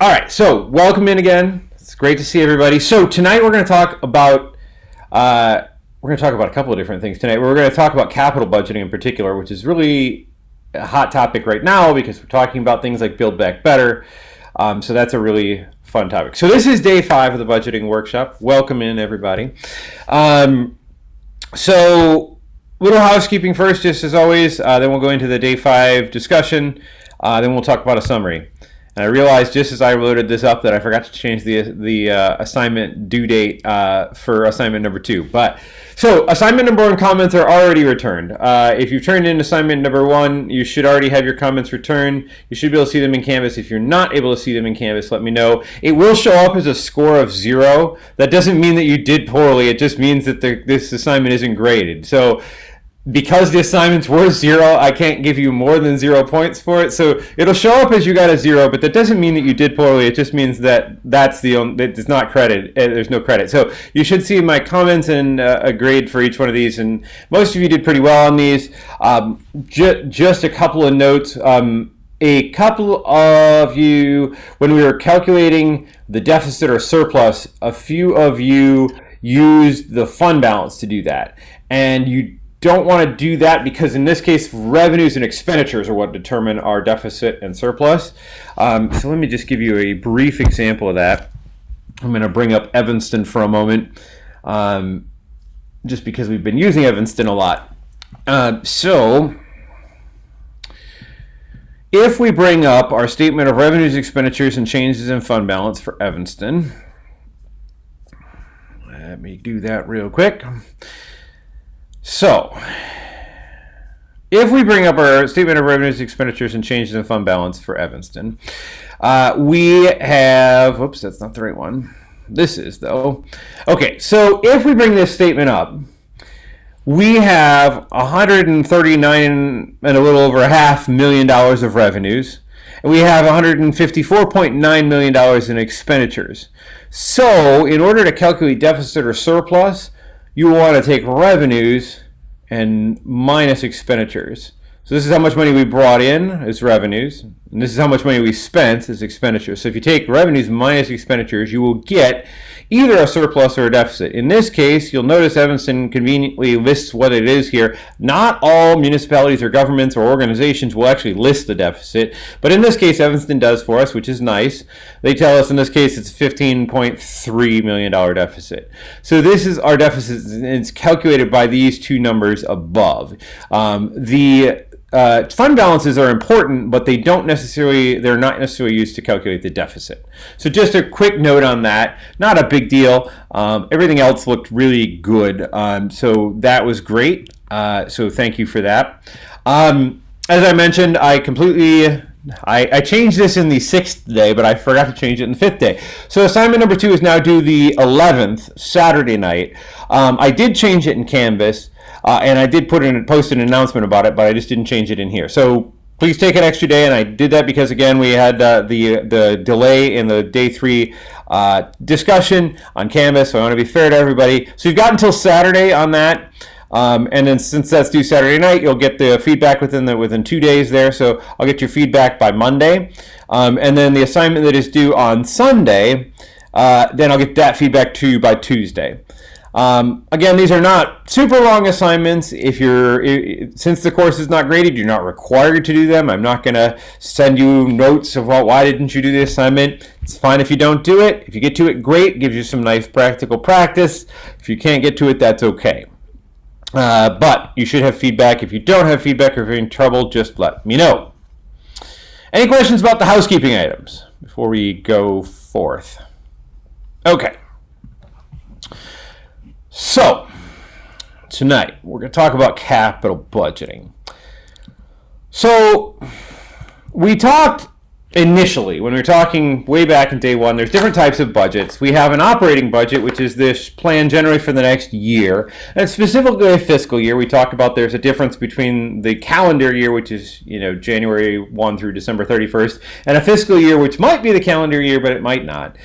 All right, so welcome in again. It's great to see everybody. So tonight we're going to talk about a couple of different things tonight. We're going to talk about capital budgeting in particular, which is really a hot topic right now because we're talking about things like Build Back Better. So that's a really fun topic. So this is day 5 of the budgeting workshop. Welcome in everybody. So little housekeeping first, just as always. Then we'll go into the day 5 discussion. Then we'll talk about a summary. And I realized just as I loaded this up that I forgot to change the assignment due date for assignment number 2. So assignment number 1 comments are already returned. If you've turned in assignment number 1, you should already have your comments returned. You should be able to see them in Canvas. If you're not able to see them in Canvas, let me know. It will show up as a score of 0. That doesn't mean that you did poorly. It just means that this assignment isn't graded. So because the assignments were 0, I can't give you more than 0 points for it. So it'll show up as you got a 0, but that doesn't mean that you did poorly. It just means that it's not credit. There's no credit. So you should see my comments and a grade for each one of these. And most of you did pretty well on these. Just a couple of notes. A couple of you, when we were calculating the deficit or surplus, a few of you used the fund balance to do that. And you don't want to do that because in this case, revenues and expenditures are what determine our deficit and surplus. So let me just give you a brief example of that. I'm going to bring up Evanston for a moment, just because we've been using Evanston a lot. So if we bring up our statement of revenues, expenditures, and changes in fund balance for Evanston, let me do that real quick. So, if we bring up our statement of revenues, expenditures, and changes in fund balance for Evanston, we have, whoops, that's not the right one. This is, though. Okay, so if we bring this statement up, we have $139 and a little over $500,000 of revenues, and we have $154.9 million in expenditures. So, in order to calculate deficit or surplus, you want to take revenues and minus expenditures. So this is how much money we brought in as revenues, and this is how much money we spent as expenditures. So if you take revenues minus expenditures, you will get either a surplus or a deficit. In this case, you'll notice Evanston conveniently lists what it is here. Not all municipalities or governments or organizations will actually list the deficit, but in this case, Evanston does for us, which is nice. They tell us in this case it's $15.3 million deficit. So this is our deficit, and it's calculated by these two numbers above. Fund balances are important, but they're not necessarily used to calculate the deficit. So just a quick note on that. Not a big deal. Everything else looked really good. So that was great. So thank you for that. As I mentioned, I changed this in the 6th day, but I forgot to change it in the 5th day. So assignment number 2 is now due the 11th, Saturday night. I did change it in Canvas. And I did post an announcement about it, but I just didn't change it in here. So please take an extra day, and I did that because, again, we had the delay in the day 3 discussion on Canvas, so I want to be fair to everybody. So you've got until Saturday on that, and then since that's due Saturday night, you'll get the feedback within 2 days there, so I'll get your feedback by Monday. And then the assignment that is due on Sunday, then I'll get that feedback to you by Tuesday. Again, these are not super long assignments. Since the course is not graded, you're not required to do them. I'm not going to send you notes of, well, why didn't you do the assignment? It's fine if you don't do it. If you get to it, great. It gives you some nice practical practice. If you can't get to it, that's okay. But you should have feedback. If you don't have feedback or if you're in trouble, just let me know. Any questions about the housekeeping items before we go forth? Okay. So, tonight, we're going to talk about capital budgeting. So, we talked initially, when we were talking way back in day 1, there's different types of budgets. We have an operating budget, which is this plan generally for the next year. And specifically a fiscal year, we talked about there's a difference between the calendar year, which is, January 1 through December 31st, and a fiscal year, which might be the calendar year, but it might not.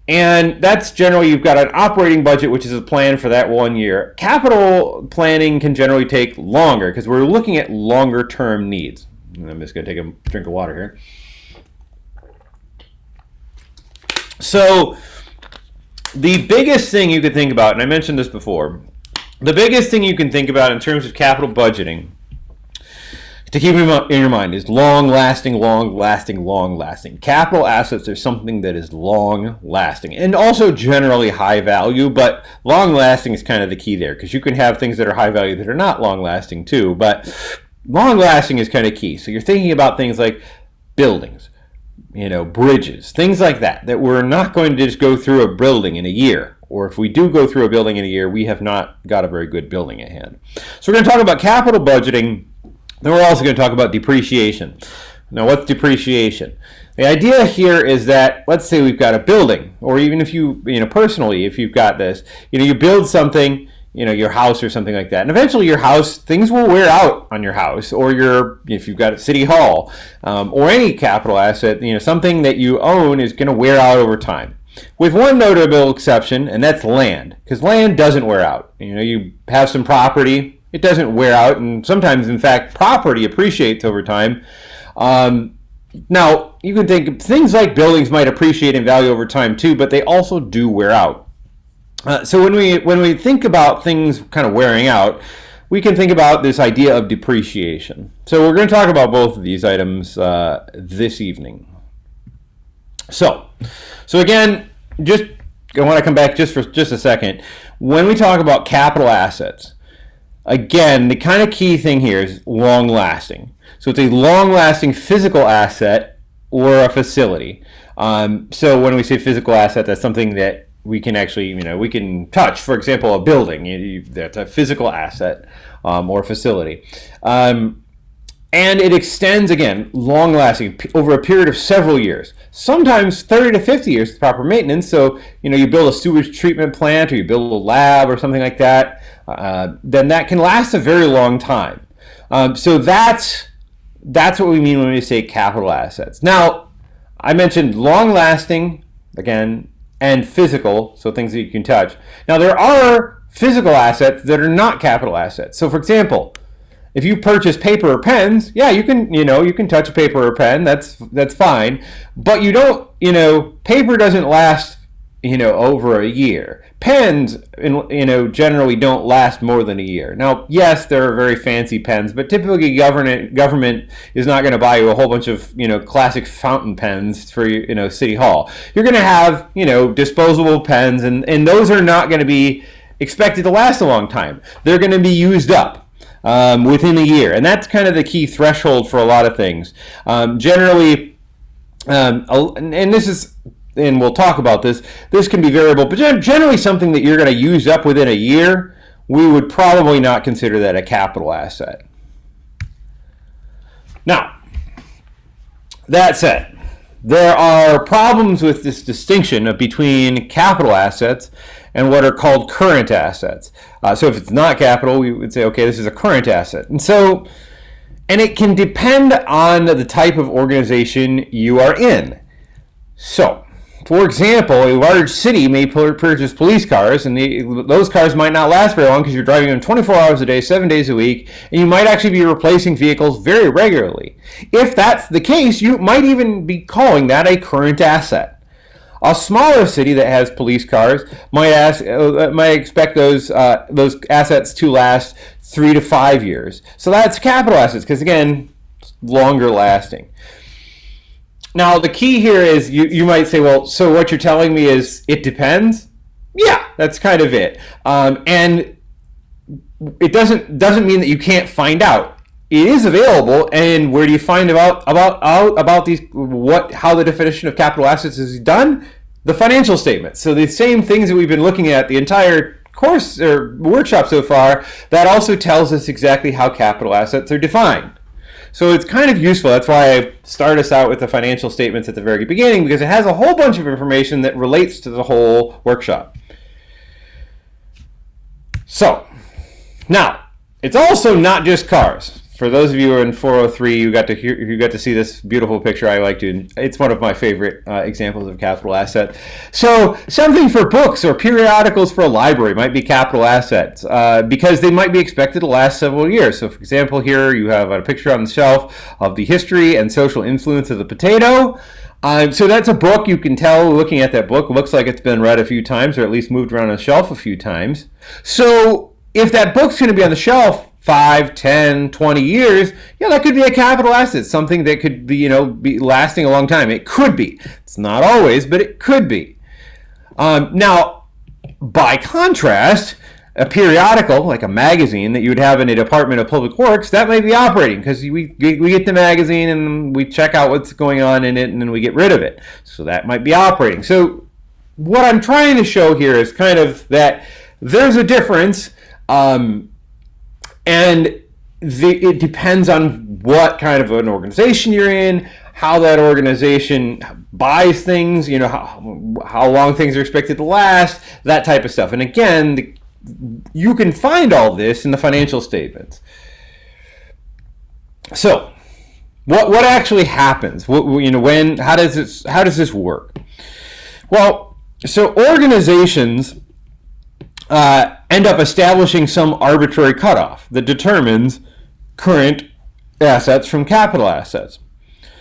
And that's generally, you've got an operating budget, which is a plan for that 1 year. Capital planning can generally take longer because we're looking at longer term needs. And I'm just going to take a drink of water here. So the biggest thing you could think about, and I mentioned this before, the biggest thing you can think about in terms of capital budgeting to keep in your mind is long-lasting. Capital assets are something that is long-lasting and also generally high value, but long-lasting is kind of the key there because you can have things that are high value that are not long-lasting too, but long-lasting is kind of key. So you're thinking about things like buildings, bridges, things like that we're not going to just go through a building in a year. Or if we do go through a building in a year, we have not got a very good building at hand. So we're going to talk about capital budgeting. Then we're also going to talk about depreciation. Now, what's depreciation? The idea here is that, let's say we've got a building, or even if you personally, if you've got this, you build something, your house or something like that, and eventually your house, things will wear out on your house, or if you've got a city hall, or any capital asset, something that you own is going to wear out over time. With one notable exception, and that's land, because land doesn't wear out. You have some property. It doesn't wear out, and sometimes, in fact, property appreciates over time. Now, you can think things like buildings might appreciate in value over time too, but they also do wear out. So when we think about things kind of wearing out, we can think about this idea of depreciation. So we're going to talk about both of these items this evening. So again, I want to come back just for just a second. When we talk about capital assets, again, the kind of key thing here is long-lasting. So it's a long-lasting physical asset or a facility. So when we say physical asset, that's something that we can actually, we can touch. For example, a building, that's a physical asset or facility. And it extends, again, long-lasting over a period of several years. Sometimes 30 to 50 years with proper maintenance. So, you build a sewage treatment plant or you build a lab or something like that, then that can last a very long time. So that's what we mean when we say capital assets. Now, I mentioned long-lasting, again, and physical, so things that you can touch. Now, there are physical assets that are not capital assets. So, for example, if you purchase paper or pens, yeah, you can touch a paper or pen. That's fine. But you don't, paper doesn't last, over a year. Pens, generally don't last more than a year. Now, yes, there are very fancy pens, but typically government is not going to buy you a whole bunch of, classic fountain pens for, City Hall. You're going to have, disposable pens, and those are not going to be expected to last a long time. They're going to be used up within a year, and that's kind of the key threshold for a lot of things. Generally, and this is, and we'll talk about this, this can be variable, but generally something that you're going to use up within a year, we would probably not consider that a capital asset. Now, that said, there are problems with this distinction between capital assets and what are called current assets. So if it's not capital, we would say, okay, this is a current asset. And it can depend on the type of organization you are in. So, for example, a large city may purchase police cars, and those cars might not last very long because you're driving them 24 hours a day, 7 days a week, and you might actually be replacing vehicles very regularly. If that's the case, you might even be calling that a current asset. A smaller city that has police cars might expect those assets to last 3 to 5 years. So that's capital assets because, again, longer lasting. Now, the key here is you might say, well, so what you're telling me is it depends? Yeah, that's kind of it. And it doesn't mean that you can't find out. It is available, and where do you find out about these? How the definition of capital assets is done? The financial statements. So the same things that we've been looking at the entire course or workshop so far, that also tells us exactly how capital assets are defined. So it's kind of useful. That's why I start us out with the financial statements at the very beginning, because it has a whole bunch of information that relates to the whole workshop. So, now, it's also not just cars. For those of you who are in 403, you got to see this beautiful picture I like to. It's one of my favorite examples of capital asset. So something for books or periodicals for a library might be capital assets because they might be expected to last several years. So for example, here you have a picture on the shelf of the history and social influence of the potato. So that's a book. You can tell looking at that book, it looks like it's been read a few times or at least moved around on the shelf a few times. So if that book's going to be on the shelf 5, 10, 20 years, yeah, that could be a capital asset, something that could be, be lasting a long time. It could be. It's not always, but it could be. Now, by contrast, a periodical, like a magazine that you would have in a Department of Public Works, that might be operating because we get the magazine and we check out what's going on in it and then we get rid of it. So that might be operating. So what I'm trying to show here is kind of that there's a difference, and it depends on what kind of an organization you're in, how that organization buys things, how long things are expected to last, that type of stuff. And again, you can find all this in the financial statements. So, what actually happens? How does this work? Well, so organizations end up establishing some arbitrary cutoff that determines current assets from capital assets.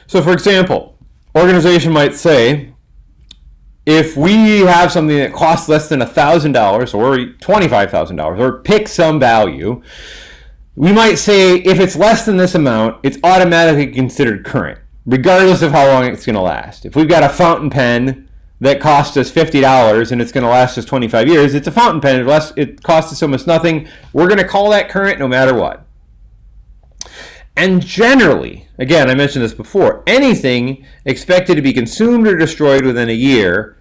So, for example, organization might say, if we have something that costs less than $1,000 or $25,000 or pick some value, we might say if it's less than this amount, it's automatically considered current, regardless of how long it's going to last. If we've got a fountain pen that costs us $50 and it's going to last us 25 years, it's a fountain pen. It costs us almost nothing. We're going to call that current no matter what. And generally, again, I mentioned this before, anything expected to be consumed or destroyed within a year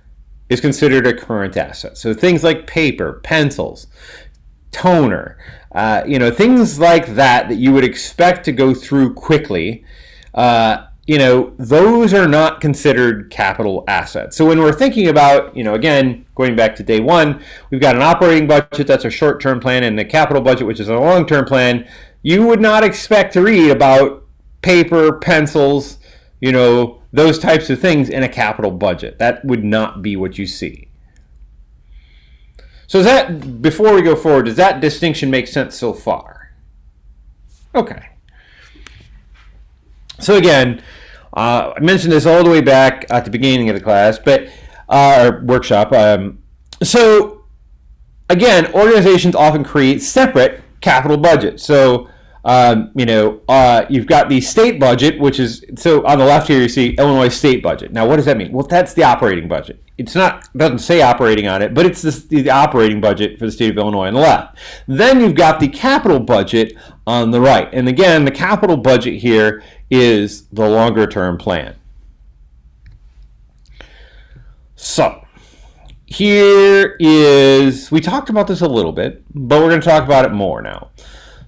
is considered a current asset. So things like paper, pencils, toner, things like that you would expect to go through quickly, those are not considered capital assets. So when we're thinking about, again, going back to day one, we've got an operating budget, that's a short-term plan, and a capital budget, which is a long-term plan. You would not expect to read about paper, pencils, those types of things in a capital budget. That would not be what you see. So before we go forward, does that distinction make sense so far? Okay. So again, I mentioned this all the way back at the beginning of the class, or workshop. So again, organizations often create separate capital budgets. So you've got the state budget, which is, so on the left here you see Illinois state budget. Now what does that mean? Well, that's the operating budget. It doesn't say operating on it, but it's the operating budget for the state of Illinois on the left. Then you've got the capital budget on the right. And again, the capital budget here is the longer term plan. So we talked about this a little bit, but we're going to talk about it more now.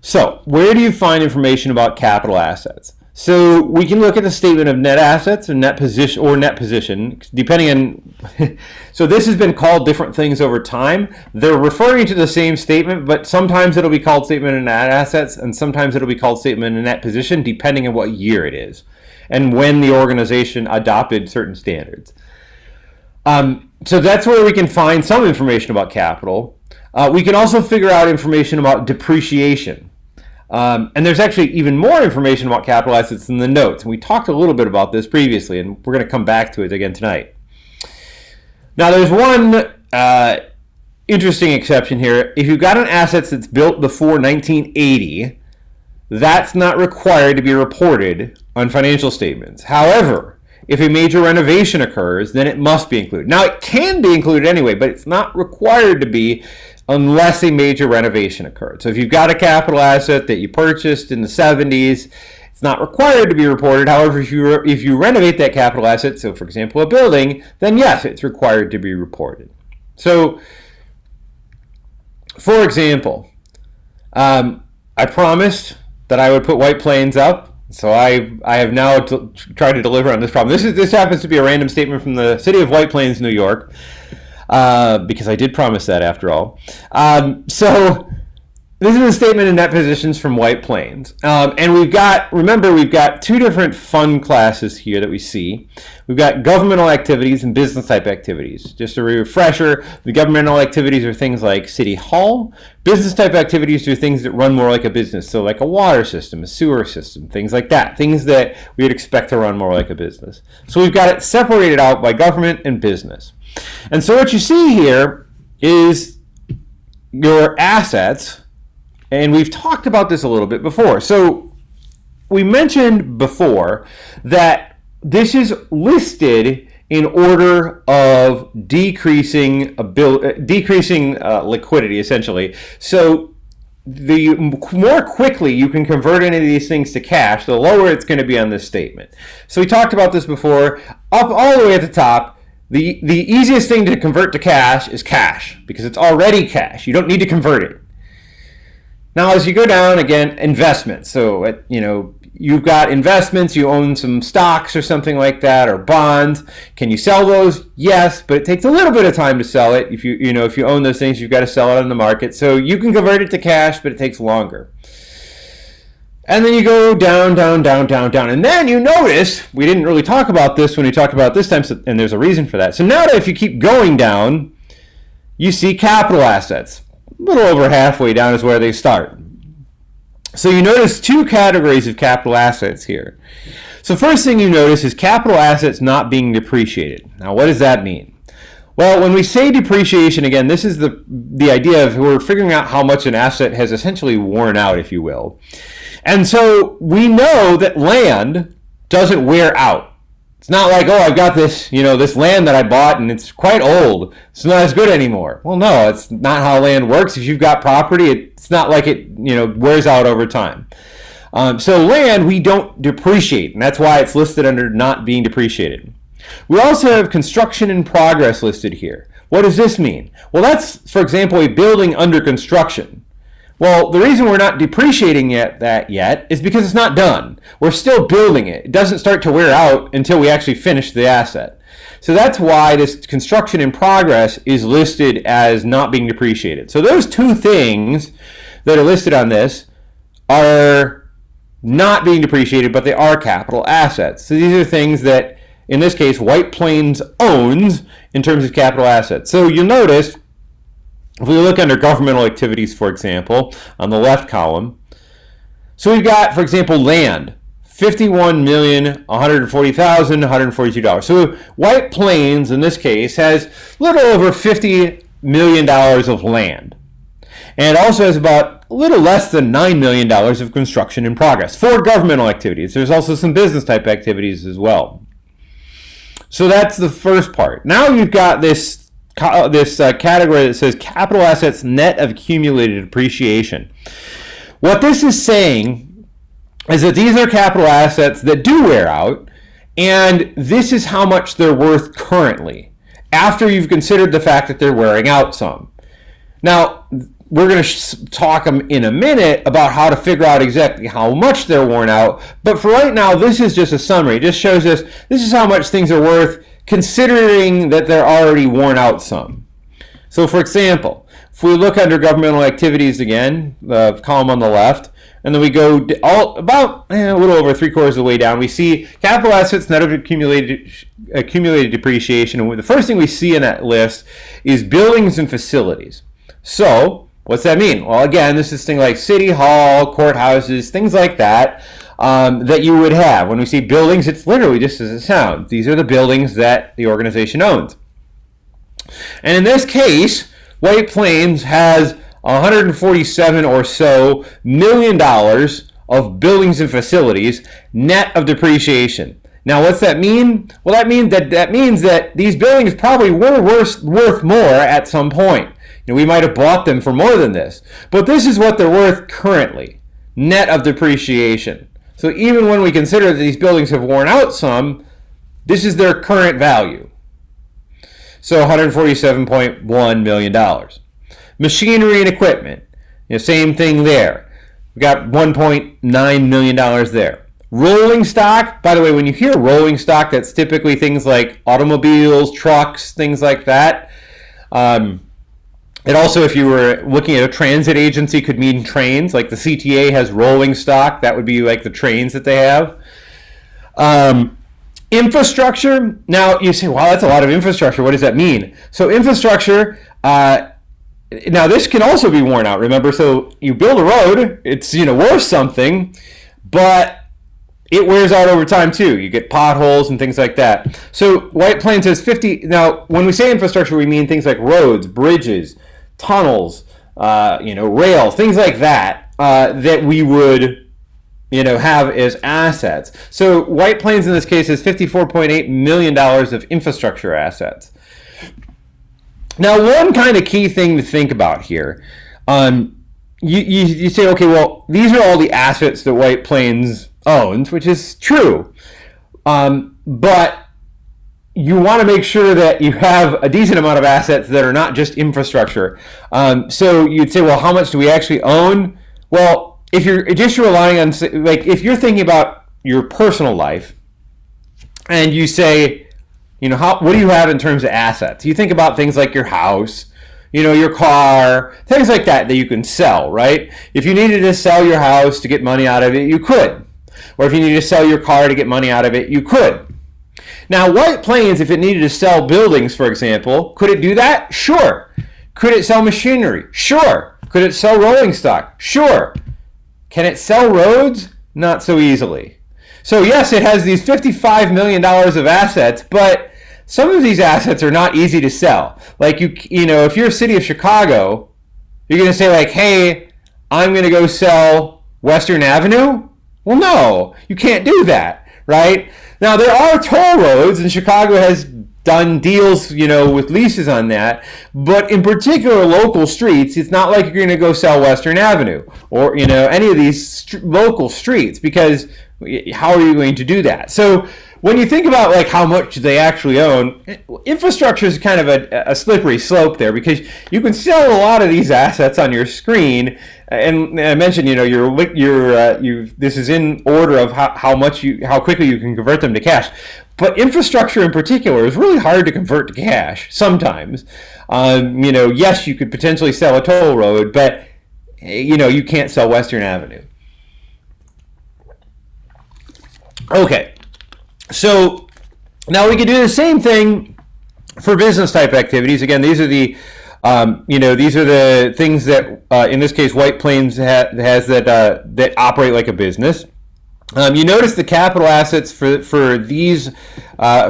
So where do you find information about capital assets? So we can look at the statement of net assets and net position, depending on, so this has been called different things over time. They're referring to the same statement, but sometimes it'll be called statement of net assets and sometimes it'll be called statement of net position, depending on what year it is and when the organization adopted certain standards. So that's where we can find some information about capital. We can also figure out information about depreciation. And there's actually even more information about capital assets in the notes. And we talked a little bit about this previously, and we're going to come back to it again tonight. Now, there's one interesting exception here. If you've got an asset that's built before 1980, that's not required to be reported on financial statements. However, if a major renovation occurs, then it must be included. Now, it can be included anyway, but it's not required to be unless a major renovation occurred. So if you've got a capital asset that you purchased in the 70s, it's not required to be reported. However, if you renovate that capital asset, so for example, a building, then yes, it's required to be reported. So, for example, I promised that I would put White Plains up. So I have now tried to deliver on this problem. This happens to be a random statement from the city of White Plains, New York, because I did promise that after all. So This is a statement of net positions from White Plains. And we've got two different fund classes here that we see. We've got governmental activities and business type activities. Just a refresher, the governmental activities are things like City Hall. Business type activities are things that run more like a business. So like a water system, a sewer system, things like that. Things that we would expect to run more like a business. So we've got it separated out by government and business. And so what you see here is your assets. And we've talked about this a little bit before. So we mentioned before that this is listed in order of decreasing liquidity, essentially. So the more quickly you can convert any of these things to cash, the lower it's going to be on this statement. So we talked about this before. Up all the way at the top, the easiest thing to convert to cash is cash because it's already cash. You don't need to convert it. Now, as you go down, again, investments. So, you've got investments, you own some stocks or something like that, or bonds. Can you sell those? Yes, but it takes a little bit of time to sell it. If you own those things, you've got to sell it on the market. So you can convert it to cash, but it takes longer. And then you go down, down, down, down, down. And then you notice, we didn't really talk about this when we talked about this time, and there's a reason for that. So now if you keep going down, you see capital assets. A little over halfway down is where they start. So you notice two categories of capital assets here. So first thing you notice is capital assets not being depreciated. Now what does that mean? Well, when we say depreciation, again, this is the idea of we're figuring out how much an asset has essentially worn out, if you will. And so we know that land doesn't wear out. It's not like, I've got this, this land that I bought and it's quite old. It's not as good anymore. Well, no, it's not how land works. If you've got property, it's not like it, wears out over time. So land, we don't depreciate, and that's why it's listed under not being depreciated. We also have construction in progress listed here. What does this mean? Well, that's, for example, a building under construction. Well, the reason we're not depreciating that yet is because it's not done. We're still building it. It doesn't start to wear out until we actually finish the asset. So that's why this construction in progress is listed as not being depreciated. So those two things that are listed on this are not being depreciated, but they are capital assets. So these are things that, in this case, White Plains owns in terms of capital assets. So you'll notice, if we look under governmental activities, for example, on the left column, so we've got, for example, land, $51,140,142. So White Plains, in this case, has a little over $50 million of land. And it also has about a little less than $9 million of construction in progress for governmental activities. There's also some business type activities as well. So that's the first part. Now you've got this category that says capital assets net of accumulated depreciation. What this is saying is that these are capital assets that do wear out, and this is how much they're worth currently, after you've considered the fact that they're wearing out some. Now, we're going to talk in a minute about how to figure out exactly how much they're worn out, but for right now, this is just a summary. It just shows us this is how much things are worth considering that they're already worn out some. So for example, if we look under governmental activities again, the column on the left, and then we go about a little over 3/4 of the way down, we see capital assets net of accumulated depreciation. And the first thing we see in that list is buildings and facilities. So what's that mean? Well, again, this is things like City Hall, courthouses, things like that. That you would have. When we see buildings, it's literally just as it sounds. These are the buildings that the organization owns. And in this case, White Plains has $147 or so million of buildings and facilities net of depreciation. Now, what's that mean? Well, that means that these buildings probably were worth more at some point. We might have bought them for more than this. But this is what they're worth currently, net of depreciation. So even when we consider that these buildings have worn out some, this is their current value. So $147.1 million. Machinery and equipment, same thing there. We've got $1.9 million there. Rolling stock, by the way, when you hear rolling stock, that's typically things like automobiles, trucks, things like that. It also, if you were looking at a transit agency, could mean trains. Like the CTA has rolling stock. That would be like the trains that they have. Infrastructure. Now you say, wow, that's a lot of infrastructure. What does that mean? So infrastructure, now this can also be worn out. Remember, so you build a road, it's worth something, but it wears out over time too. You get potholes and things like that. So White Plains has 50. Now, when we say infrastructure, we mean things like roads, bridges, tunnels, rails, things like that, that we would have as assets. So White Plains in this case has $54.8 million of infrastructure assets. Now, one kind of key thing to think about here, you say, okay, well, these are all the assets that White Plains owns, which is true, but you want to make sure that you have a decent amount of assets that are not just infrastructure. So you'd say, well, how much do we actually own? Well, if you're just relying on, like, if you're thinking about your personal life and you say, what do you have in terms of assets? You think about things like your house, your car, things like that you can sell, right? If you needed to sell your house to get money out of it, you could. Or if you needed to sell your car to get money out of it, you could. Now, White Plains, if it needed to sell buildings, for example, could it do that? Sure. Could it sell machinery? Sure. Could it sell rolling stock? Sure. Can it sell roads? Not so easily. So yes, it has these $55 million of assets, but some of these assets are not easy to sell. Like, if you're a city of Chicago, you're going to say like, hey, I'm going to go sell Western Avenue? Well, no, you can't do that, right? Now, there are toll roads, and Chicago has done deals, with leases on that. But in particular, local streets, it's not like you're going to go sell Western Avenue or, any of these local streets, because how are you going to do that? So when you think about like how much they actually own, infrastructure is kind of a slippery slope there, because you can sell a lot of these assets on your screen. And I mentioned, this is in order of how quickly you can convert them to cash. But infrastructure in particular is really hard to convert to cash sometimes. Yes, you could potentially sell a toll road, but you can't sell Western Avenue. Okay, so now we can do the same thing for business type activities. Again, these are the things that in this case White Plains has that operate like a business. You notice the capital assets for these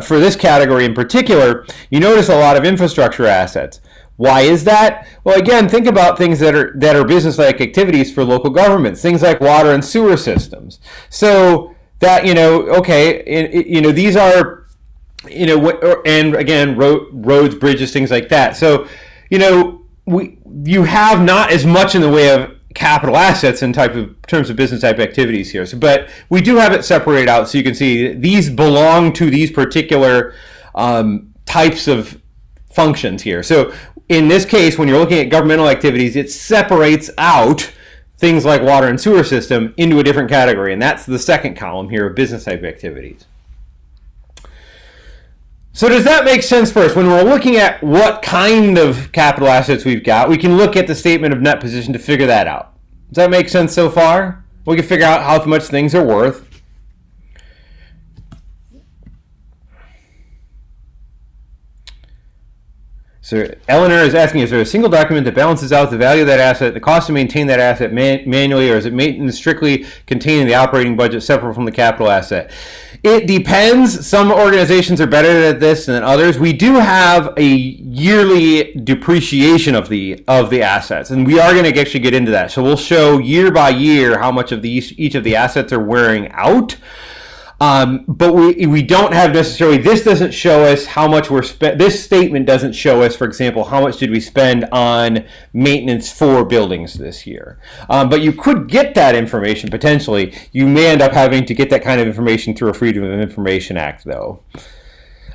for this category in particular. You notice a lot of infrastructure assets. Why is that? Well, again, think about things that are business-like activities for local governments. Things like water and sewer systems. So that these are and again roads, bridges, things like that. So you have not as much in the way of capital assets in terms of business type activities here. So, but we do have it separated out so you can see these belong to these particular types of functions here. So in this case, when you're looking at governmental activities, it separates out things like water and sewer system into a different category, and that's the second column here of business type activities. So does that make sense first? When we're looking at what kind of capital assets we've got, we can look at the statement of net position to figure that out. Does that make sense so far? We can figure out how much things are worth. So Eleanor is asking, is there a single document that balances out the value of that asset, the cost to maintain that asset manually, or is it maintenance strictly contained in the operating budget separate from the capital asset? It depends. Some organizations are better at this than others. We do have a yearly depreciation of the assets, and we are going to actually get into that. So we'll show year by year how much of each of the assets are wearing out. But we don't have necessarily, this doesn't show us how much we're this statement doesn't show us, for example, how much did we spend on maintenance for buildings this year. But you could get that information potentially. You may end up having to get that kind of information through a Freedom of Information Act, though.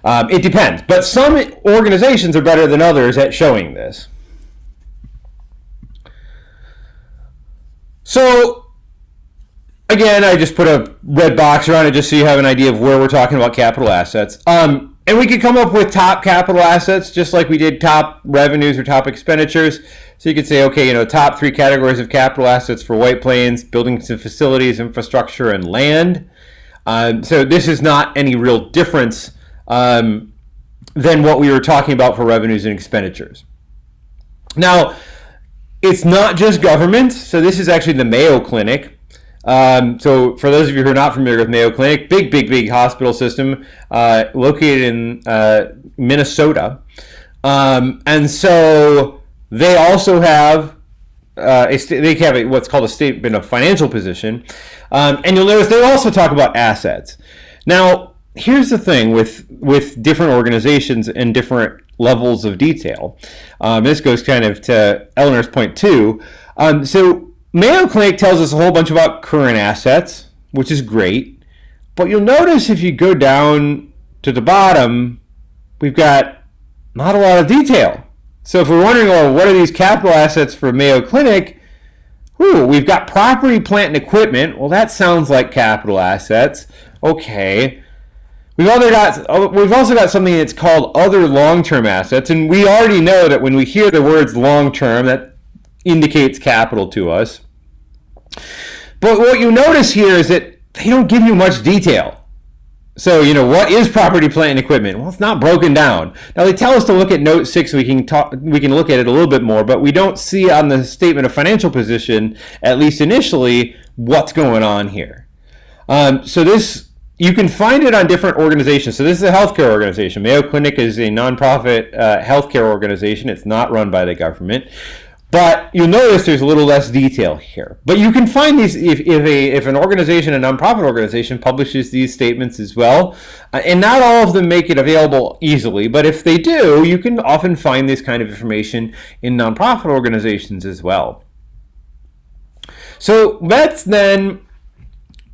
It depends. But some organizations are better than others at showing this. So, again, I just put a red box around it just so you have an idea of where we're talking about capital assets. And we could come up with top capital assets, just like we did top revenues or top expenditures. So you could say, okay, top 3 categories of capital assets for White Plains: buildings and facilities, infrastructure, and land. So this is not any real difference than what we were talking about for revenues and expenditures. Now, it's not just government. So this is actually the Mayo Clinic. So for those of you who are not familiar with Mayo Clinic, big hospital system located in Minnesota. And so they also have what's called a statement of financial position. And you'll notice they also talk about assets. Now, here's the thing with different organizations and different levels of detail. This goes kind of to Eleanor's point too. So Mayo Clinic tells us a whole bunch about current assets, which is great. But you'll notice if you go down to the bottom, we've got not a lot of detail. So if we're wondering, well, what are these capital assets for Mayo Clinic? We've got property, plant, and equipment. Well, that sounds like capital assets. Okay. We've also got something that's called other long-term assets, and we already know that when we hear the words long-term, that indicates capital to us. But what you notice here is that they don't give you much detail. So, what is property, plant, and equipment? Well, it's not broken down. Now, they tell us to look at note 6 so we can look at it a little bit more, but we don't see on the statement of financial position, at least initially, what's going on here. You can find it on different organizations. So this is a healthcare organization. Mayo Clinic is a nonprofit healthcare organization. It's not run by the government. But you'll notice there's a little less detail here. But you can find these if an organization, a nonprofit organization, publishes these statements as well. And not all of them make it available easily. But if they do, you can often find this kind of information in nonprofit organizations as well. So let's then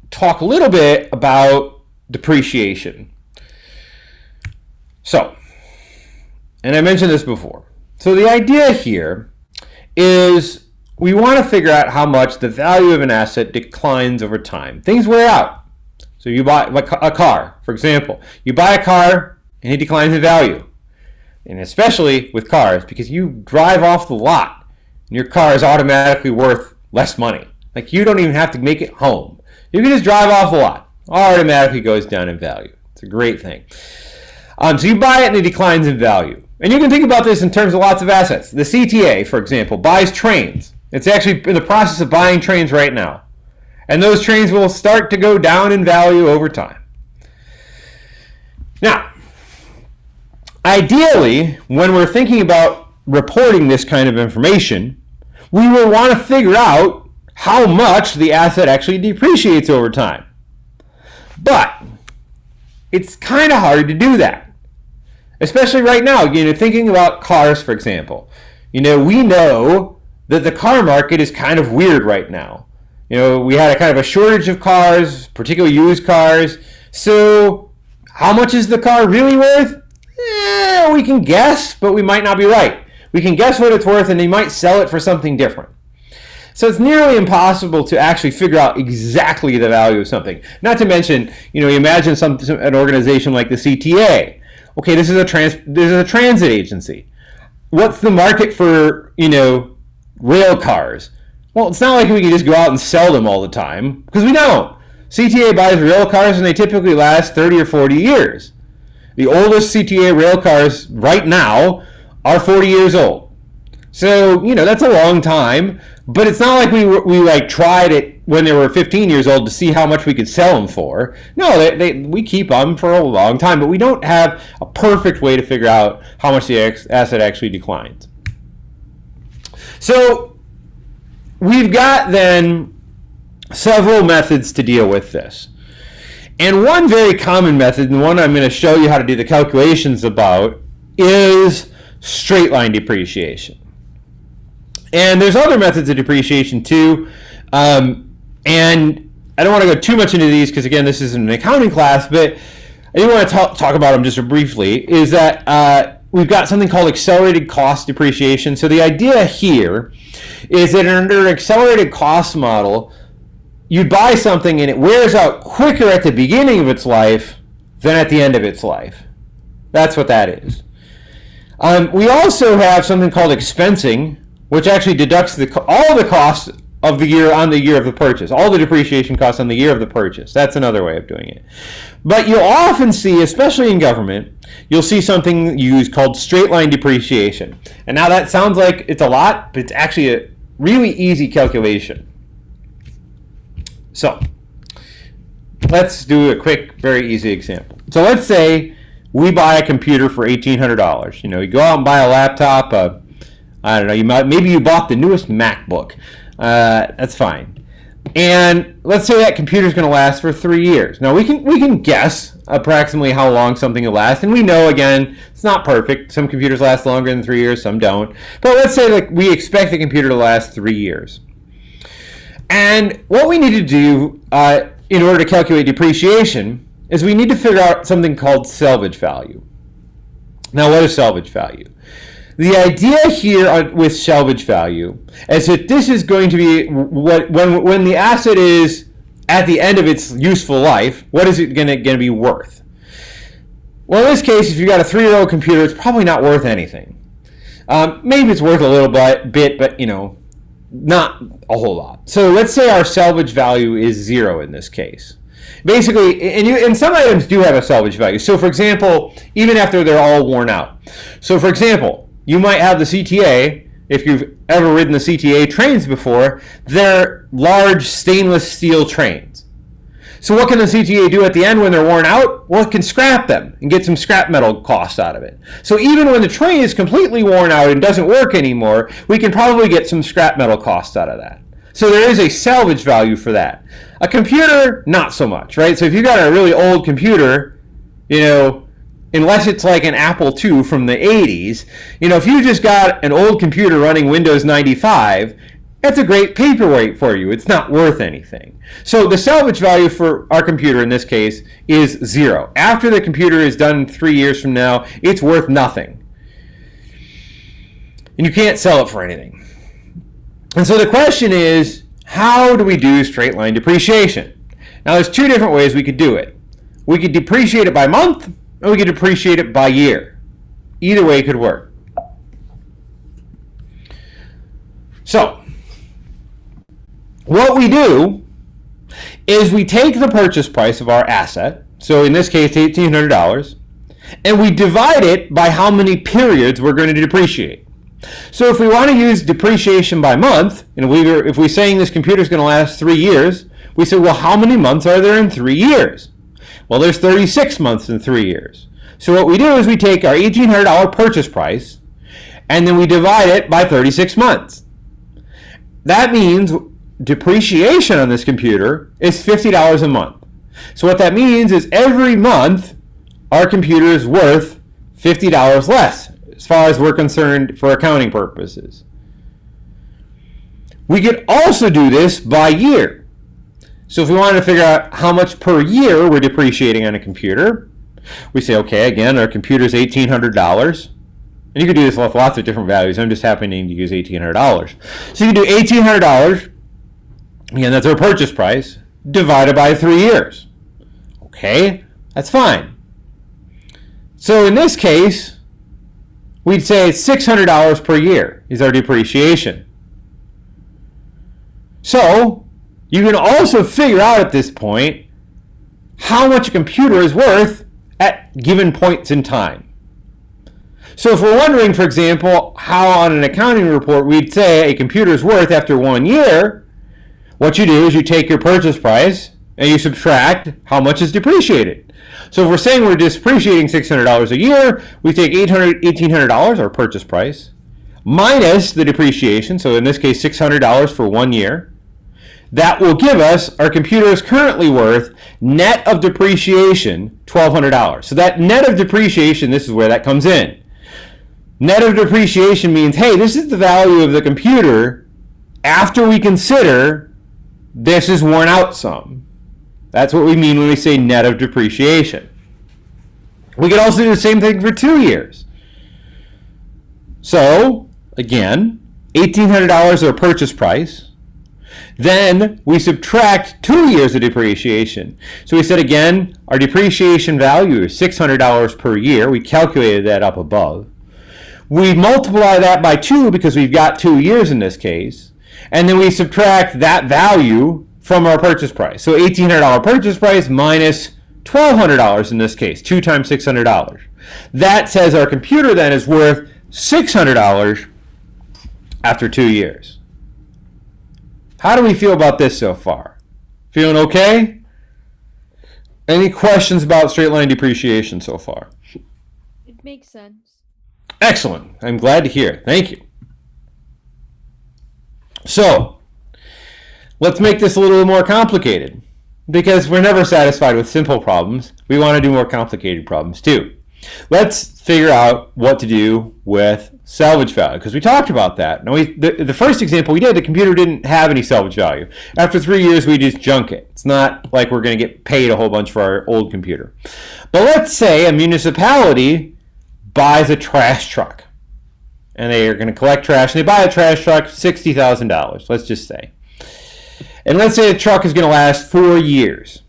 talk a little bit about depreciation. So, and I mentioned this before. So the idea here is we want to figure out how much the value of an asset declines over time. Things wear out. So you buy a car, for example. You buy a car and it declines in value. And especially with cars, because you drive off the lot and your car is automatically worth less money. Like you don't even have to make it home. You can just drive off the lot. Automatically goes down in value. It's a great thing. So you buy it and it declines in value. And you can think about this in terms of lots of assets. The CTA, for example, buys trains. It's actually in the process of buying trains right now. And those trains will start to go down in value over time. Now, ideally, when we're thinking about reporting this kind of information, we will want to figure out how much the asset actually depreciates over time. But it's kind of hard to do that. Especially right now, thinking about cars, for example. We know that the car market is kind of weird right now. We had a kind of a shortage of cars, particularly used cars. So how much is the car really worth? We can guess, but we might not be right. We can guess what it's worth and they might sell it for something different. So it's nearly impossible to actually figure out exactly the value of something. Not to mention, imagine an organization like the CTA. Okay, this is a transit agency. What's the market for, rail cars? Well, it's not like we can just go out and sell them all the time, because we don't. CTA buys rail cars and they typically last 30 or 40 years. The oldest CTA rail cars right now are 40 years old. So, that's a long time, but it's not like we tried it when they were 15 years old to see how much we could sell them for. No, we keep them for a long time, but we don't have a perfect way to figure out how much the asset actually declines. So we've got then several methods to deal with this. And one very common method, and one I'm going to show you how to do the calculations about, is straight line depreciation. And there's other methods of depreciation too. And I don't want to go too much into these because, again, this isn't an accounting class, but I do want to talk about them just briefly, is that we've got something called accelerated cost depreciation. So the idea here is that under an accelerated cost model, you buy something and it wears out quicker at the beginning of its life than at the end of its life. That's what that is. We also have something called expensing, which actually deducts all the costs of the year on the year of the purchase, all the depreciation costs on the year of the purchase. That's another way of doing it. But you'll often see, especially in government, you'll see something used called straight line depreciation. And now that sounds like it's a lot, but it's actually a really easy calculation. So let's do a quick, very easy example. So let's say we buy a computer for $1,800. You go out and buy a laptop. I don't know. Maybe you bought the newest MacBook. That's fine. And let's say that computer is going to last for 3 years. Now we can guess approximately how long something will last, and we know, again, it's not perfect. Some computers last longer than 3 years, some don't. But let's say we expect the computer to last 3 years. And what we need to do in order to calculate depreciation is we need to figure out something called salvage value. Now, what is salvage value? The idea here with salvage value is that this is going to be when the asset is at the end of its useful life, what is it going to be worth? Well, in this case, if you've got a 3-year-old computer, it's probably not worth anything. Maybe it's worth a little bit, but not a whole lot. So let's say our salvage value is 0 in this case. Basically, and some items do have a salvage value. So, for example, even after they're all worn out. So, for example, you might have the CTA. If you've ever ridden the CTA trains before, they're large stainless steel trains. So what can the CTA do at the end when they're worn out? Well, it can scrap them and get some scrap metal costs out of it. So even when the train is completely worn out and doesn't work anymore, we can probably get some scrap metal costs out of that. So there is a salvage value for that. A computer, not so much, right? So if you've got a really old computer, unless it's like an Apple II from the 80s, if you just got an old computer running Windows 95, that's a great paperweight for you. It's not worth anything. So the salvage value for our computer in this case is 0. After the computer is done 3 years from now, it's worth nothing. And you can't sell it for anything. And so the question is, how do we do straight line depreciation? Now there's 2 different ways we could do it. We could depreciate it by month, or we could depreciate it by year. Either way could work. So, what we do is we take the purchase price of our asset, so in this case $1,800, and we divide it by how many periods we're going to depreciate. So if we want to use depreciation by month, and if we're saying this computer is going to last 3 years, we say, well, how many months are there in 3 years? Well, there's 36 months in 3 years. So what we do is we take our $1,800 purchase price, and then we divide it by 36 months. That means depreciation on this computer is $50 a month. So what that means is every month, our computer is worth $50 less, as far as we're concerned for accounting purposes. We could also do this by year. So if we wanted to figure out how much per year we're depreciating on a computer, we say, okay, again, our computer is $1,800. And you could do this with lots of different values. I'm just happening to use $1,800. So you can do $1,800, again, that's our purchase price, divided by 3 years. Okay, that's fine. So in this case, we'd say $600 per year is our depreciation. So you can also figure out at this point how much a computer is worth at given points in time. So if we're wondering, for example, how on an accounting report we'd say a computer is worth after 1 year, what you do is you take your purchase price and you subtract how much is depreciated. So if we're saying we're depreciating $600 a year, we take $1,800, our purchase price, minus the depreciation, so in this case $600 for 1 year. That will give us, our computer is currently worth, net of depreciation, $1,200. So that net of depreciation, this is where that comes in. Net of depreciation means, hey, this is the value of the computer after we consider this is worn out some. That's what we mean when we say net of depreciation. We could also do the same thing for 2 years. So, again, $1,800 is our purchase price. Then we subtract 2 years of depreciation. So we said again, our depreciation value is $600 per year. We calculated that up above. We multiply that by 2 because we've got 2 years in this case. And then we subtract that value from our purchase price. So $1,800 purchase price minus $1,200 in this case, 2 times $600. That says our computer then is worth $600 after 2 years. How do we feel about this so far? Feeling okay? Any questions about straight line depreciation so far? It makes sense. Excellent. I'm glad to hear. Thank you. So, let's make this a little more complicated, because we're never satisfied with simple problems. We want to do more complicated problems too. Let's figure out what to do with salvage value, because we talked about that. Now, the first example we did, the computer didn't have any salvage value. After 3 years, we just junk it. It's not like we're going to get paid a whole bunch for our old computer. But let's say a municipality buys a trash truck, and they are going to collect trash, and they buy a trash truck, $60,000, let's just say. And let's say the truck is going to last 4 years.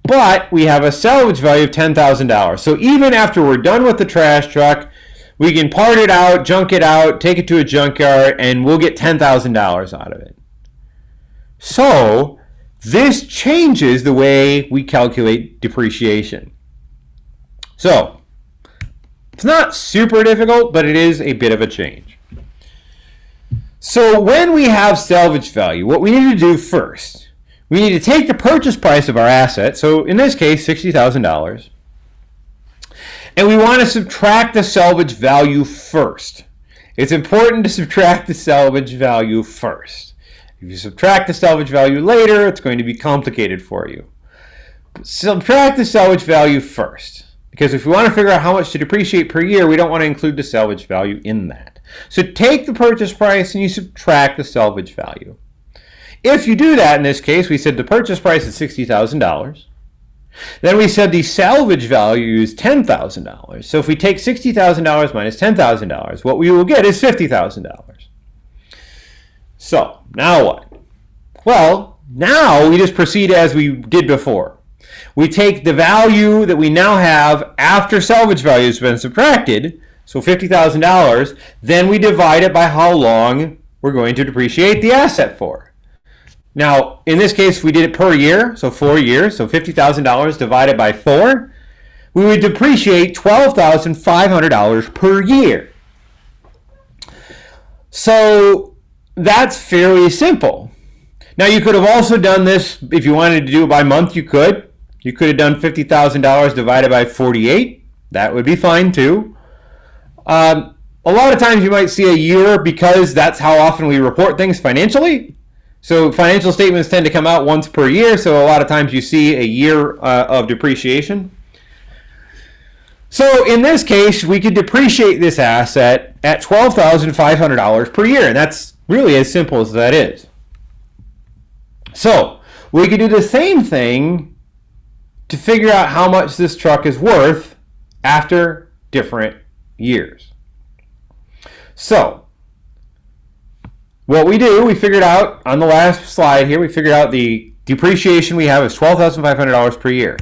But we have a salvage value of $10,000. So even after we're done with the trash truck, we can part it out, junk it out, take it to a junkyard, and we'll get $10,000 out of it. So this changes the way we calculate depreciation. So it's not super difficult, but it is a bit of a change. So when we have salvage value, what we need to do first, we need to take the purchase price of our asset, so in this case, $60,000, and we want to subtract the salvage value first. It's important to subtract the salvage value first. If you subtract the salvage value later, it's going to be complicated for you. Subtract the salvage value first, because if we want to figure out how much to depreciate per year, we don't want to include the salvage value in that. So take the purchase price and you subtract the salvage value. If you do that, in this case, we said the purchase price is $60,000. Then we said the salvage value is $10,000. So if we take $60,000 minus $10,000, what we will get is $50,000. So now what? Well, now we just proceed as we did before. We take the value that we now have after salvage value has been subtracted, so $50,000, then we divide it by how long we're going to depreciate the asset for. Now, in this case, we did it per year, so 4 years, so $50,000 divided by 4, we would depreciate $12,500 per year. So that's fairly simple. Now, you could have also done this, if you wanted to do it by month, you could. You could have done $50,000 divided by 48. That would be fine too. A lot of times you might see a year because that's how often we report things financially. So financial statements tend to come out once per year, so a lot of times you see a year of depreciation. So in this case, we could depreciate this asset at $12,500 per year, and that's really as simple as that is. So we could do the same thing to figure out how much this truck is worth after different years. So what we do, we figured out on the last slide here, we figured out the depreciation we have is $12,500 per year.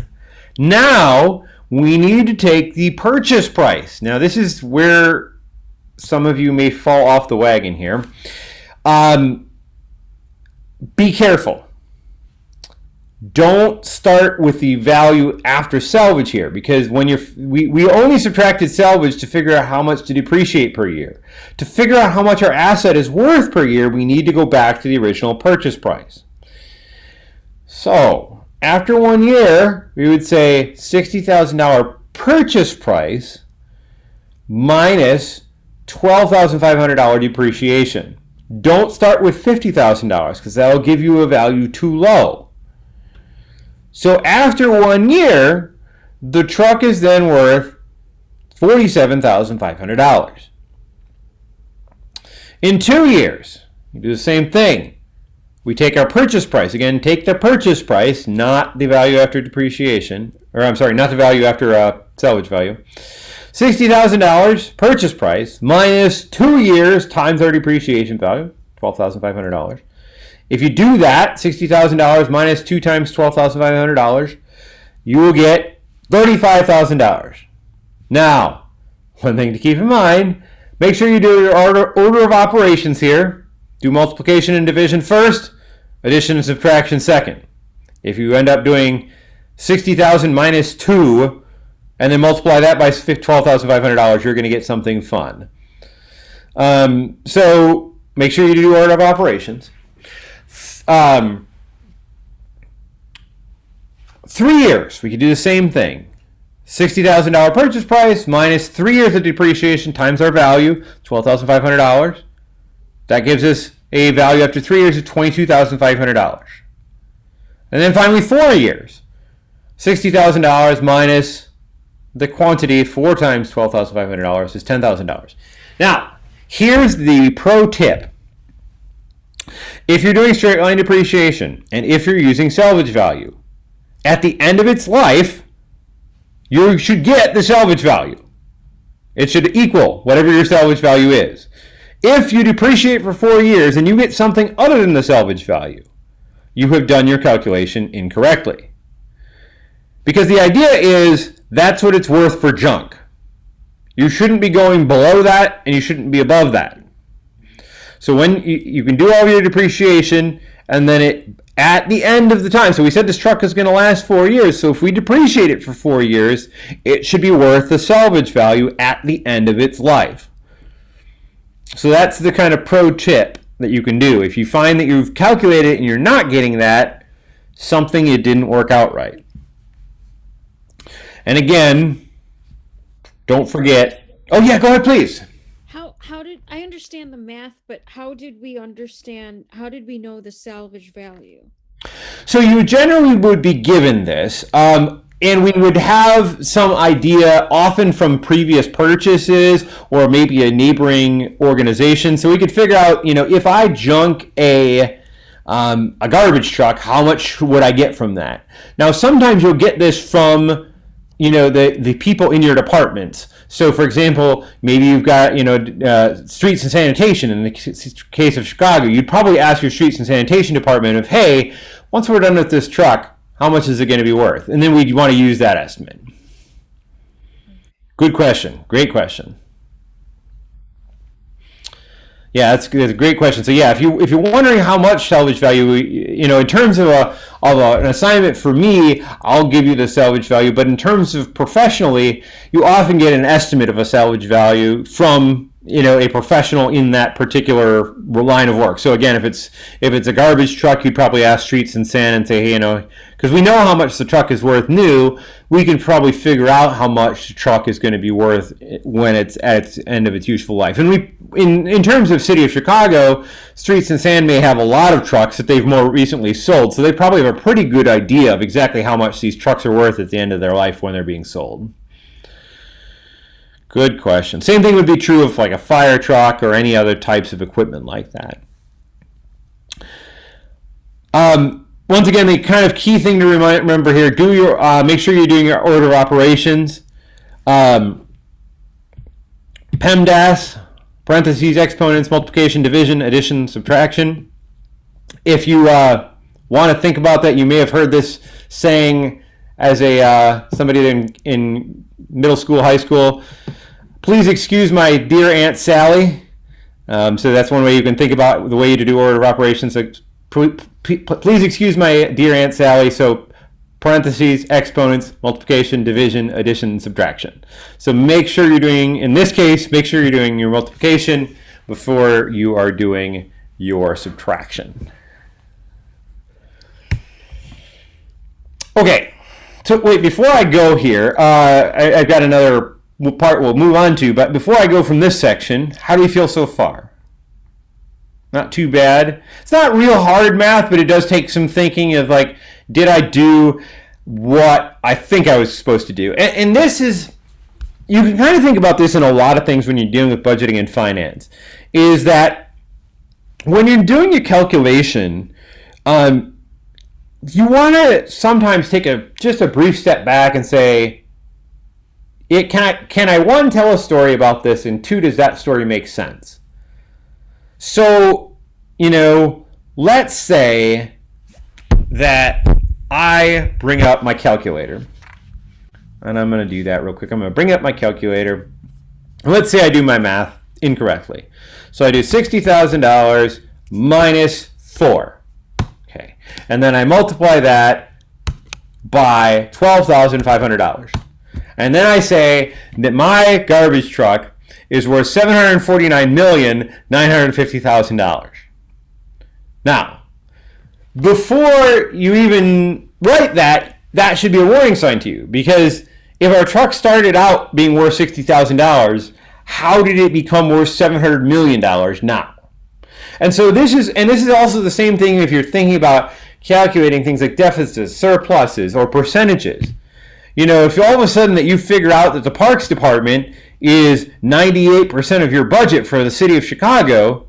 Now we need to take the purchase price. Now this is where some of you may fall off the wagon here. Be careful. Don't start with the value after salvage here, because when we only subtracted salvage to figure out how much to depreciate per year. To figure out how much our asset is worth per year, we need to go back to the original purchase price. So after 1 year, we would say $60,000 purchase price minus $12,500 depreciation. Don't start with $50,000 because that'll give you a value too low. So after 1 year, the truck is then worth $47,500. In 2 years, we do the same thing. We take our purchase price. Again, take the purchase price, not the value after depreciation. Or I'm sorry, not the value after salvage value. $60,000 purchase price minus 2 years times our depreciation value, $12,500. If you do that, $60,000 minus 2 times $12,500, you will get $35,000. Now, one thing to keep in mind, make sure you do your order of operations here. Do multiplication and division first, addition and subtraction second. If you end up doing 60,000 minus 2 and then multiply that by $12,500, you're going to get something fun. So make sure you do order of operations. 3 years, we could do the same thing. $60,000 purchase price minus 3 years of depreciation times our value, $12,500. That gives us a value after 3 years of $22,500. And then finally 4 years. $60,000 minus the quantity, 4 times $12,500 is $10,000. Now, here's the pro tip. If you're doing straight line depreciation and if you're using salvage value, at the end of its life, you should get the salvage value. It should equal whatever your salvage value is. If you depreciate for 4 years and you get something other than the salvage value, you have done your calculation incorrectly. Because the idea is that's what it's worth for junk. You shouldn't be going below that and you shouldn't be above that. So when you can do all of your depreciation and then at the end of the time, so we said this truck is going to last 4 years, so if we depreciate it for 4 years, it should be worth the salvage value at the end of its life. So that's the kind of pro tip that you can do. If you find that you've calculated it and you're not getting that, something it didn't work out right. And again, don't forget, oh yeah, go ahead please. How did I understand the math, but how did we know the salvage value? So you generally would be given this, and we would have some idea often from previous purchases or maybe a neighboring organization. So we could figure out, if I junk a garbage truck, how much would I get from that? Now, sometimes you'll get this from the people in your departments. So, for example, maybe you've got, streets and sanitation. In the case of Chicago, you'd probably ask your streets and sanitation department of, hey, once we're done with this truck, how much is it going to be worth? And then we'd want to use that estimate. Good question. Great question. Yeah, that's a great question. So yeah, if you're wondering how much salvage value, in terms of an assignment for me, I'll give you the salvage value. But in terms of professionally, you often get an estimate of a salvage value from a professional in that particular line of work. So again, if it's a garbage truck, you'd probably ask Streets and Sand and say, hey, because we know how much the truck is worth new, we can probably figure out how much the truck is going to be worth when it's at its end of its useful life. And in terms of City of Chicago, Streets and Sand may have a lot of trucks that they've more recently sold, so they probably have a pretty good idea of exactly how much these trucks are worth at the end of their life when they're being sold. Good question. Same thing would be true of like a fire truck or any other types of equipment like that. Once again, the kind of key thing to remember here: make sure you're doing your order of operations. PEMDAS, parentheses, exponents, multiplication, division, addition, subtraction. If you want to think about that, you may have heard this saying as somebody in middle school, high school. Please excuse my dear Aunt Sally. So that's one way you can think about the way to do order of operations. So please excuse my dear Aunt Sally. So parentheses, exponents, multiplication, division, addition, subtraction. So make sure you're doing your multiplication before you are doing your subtraction. Okay. So wait, before I go here, I've got another part we'll move on to, but before I go from this section, how do you feel so far? Not too bad. It's not real hard math, but it does take some thinking of like, did I do what I think I was supposed to do? And this is, you can kind of think about this in a lot of things when you're dealing with budgeting and finance, is that when you're doing your calculation, you want to sometimes take just a brief step back and say, can I one, tell a story about this, and two, does that story make sense? So, let's say that I bring up my calculator. And I'm going to do that real quick. I'm going to bring up my calculator. Let's say I do my math incorrectly. So I do $60,000 minus 4. Okay. And then I multiply that by $12,500. And then I say that my garbage truck is worth $749,950,000. Now, before you even write that, that should be a warning sign to you, because if our truck started out being worth $60,000, how did it become worth $700 million now? And so this is also the same thing if you're thinking about calculating things like deficits, surpluses, or percentages. You know, if all of a sudden that you figure out that the Parks Department is 98% of your budget for the city of Chicago,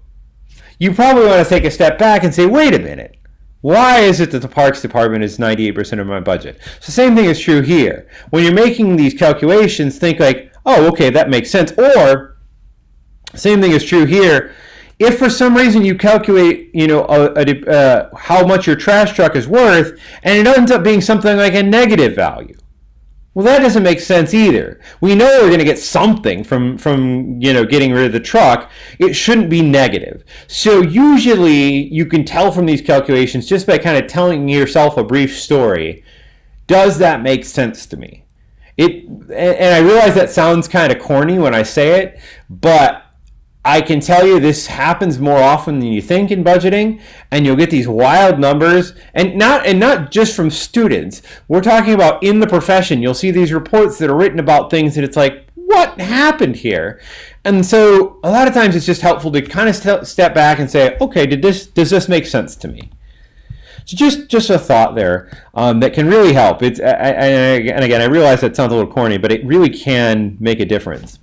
you probably want to take a step back and say, wait a minute. Why is it that the Parks Department is 98% of my budget? So the same thing is true here. When you're making these calculations, think like, oh, okay, that makes sense. Or, same thing is true here. If for some reason you calculate, how much your trash truck is worth, and it ends up being something like a negative value, well, that doesn't make sense either. We know we're going to get something from getting rid of the truck. It shouldn't be negative. So usually you can tell from these calculations just by kind of telling yourself a brief story. Does that make sense to me? And I realize that sounds kind of corny when I say it, but I can tell you this happens more often than you think in budgeting, and you'll get these wild numbers, and not just from students. We're talking about in the profession. You'll see these reports that are written about things that it's like, what happened here? And so a lot of times it's just helpful to kind of step back and say, okay, does this make sense to me? So just a thought there that can really help. And again, I realize that sounds a little corny, but it really can make a difference.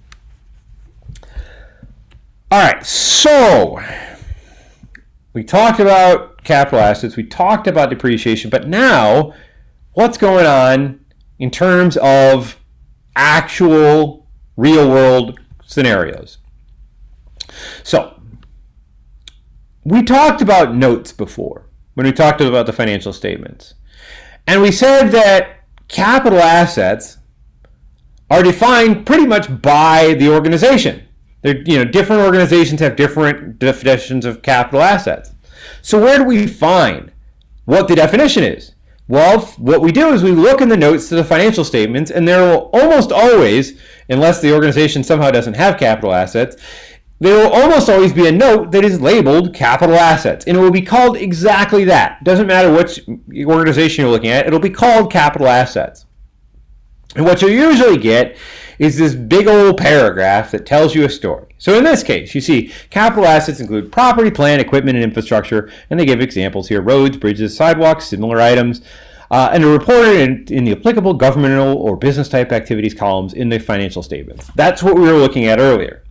All right, so we talked about capital assets, we talked about depreciation, but now what's going on in terms of actual real-world scenarios? So we talked about notes before when we talked about the financial statements, and we said that capital assets are defined pretty much by the organization. Different organizations have different definitions of capital assets. So where do we find what the definition is? Well, what we do is we look in the notes to the financial statements, and there will almost always, unless the organization somehow doesn't have capital assets, there will almost always be a note that is labeled capital assets, and it will be called exactly that. Doesn't matter which organization you're looking at, it'll be called capital assets. And what you'll usually get is this big old paragraph that tells you a story. So in this case, you see capital assets include property, plant, equipment, and infrastructure, and they give examples here: roads, bridges, sidewalks, similar items, and are reported in the applicable governmental or business type activities columns in the financial statements. That's what we were looking at earlier.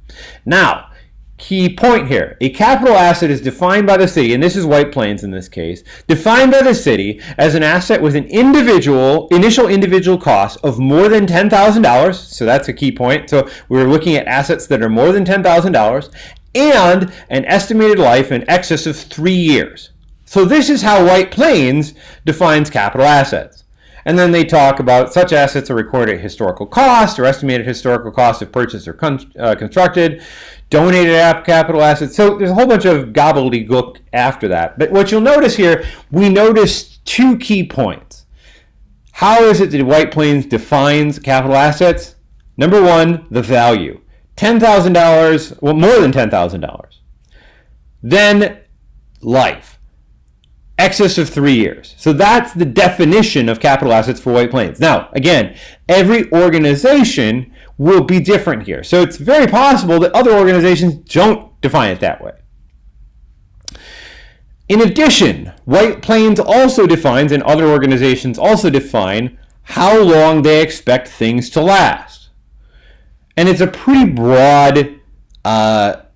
Now, key point here. A capital asset is defined by the city, and this is White Plains in this case, defined by the city as an asset with an initial individual cost of more than $10,000. So that's a key point. So we're looking at assets that are more than $10,000 and an estimated life in excess of 3 years. So this is how White Plains defines capital assets. And then they talk about such assets are recorded at historical cost or estimated historical cost if purchased or constructed, donated capital assets. So there's a whole bunch of gobbledygook after that. But what you'll notice here, we notice two key points. How is it that White Plains defines capital assets? Number one, the value. $10,000, well, more than $10,000. Then life. Excess of 3 years. So that's the definition of capital assets for White Plains. Now, again, every organization will be different here. So it's very possible that other organizations don't define it that way. In addition, White Plains also defines, and other organizations also define, how long they expect things to last. And it's a pretty broad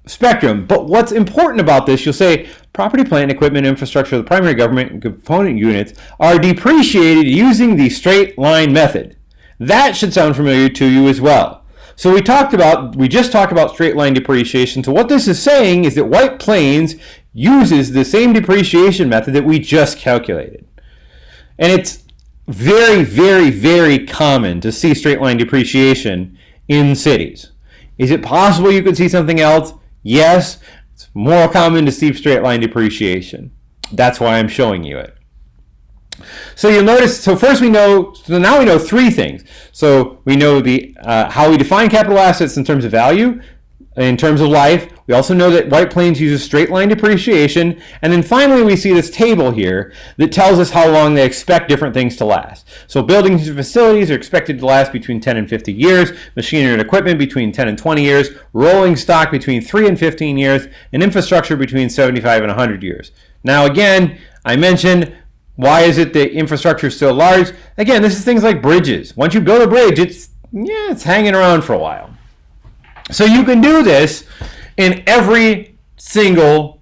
spectrum. But what's important about this, you'll say, property, plant, equipment, infrastructure of the primary government and component units are depreciated using the straight line method. That should sound familiar to you as well. So we just talked about straight line depreciation. So what this is saying is that White Plains uses the same depreciation method that we just calculated. And it's very, very, very common to see straight line depreciation in cities. Is it possible you could see something else? Yes, it's more common to see straight line depreciation. That's why I'm showing you it. So you'll notice, so now we know three things. So we know how we define capital assets in terms of value, in terms of life. We also know that White Plains uses straight line depreciation. And then finally we see this table here that tells us how long they expect different things to last. So buildings and facilities are expected to last between 10 and 50 years, machinery and equipment between 10 and 20 years, rolling stock between 3 and 15 years, and infrastructure between 75 and 100 years. Now again, I mentioned, why is it that infrastructure is so large? Again, this is things like bridges. Once you build a bridge, it's hanging around for a while. So you can do this in every single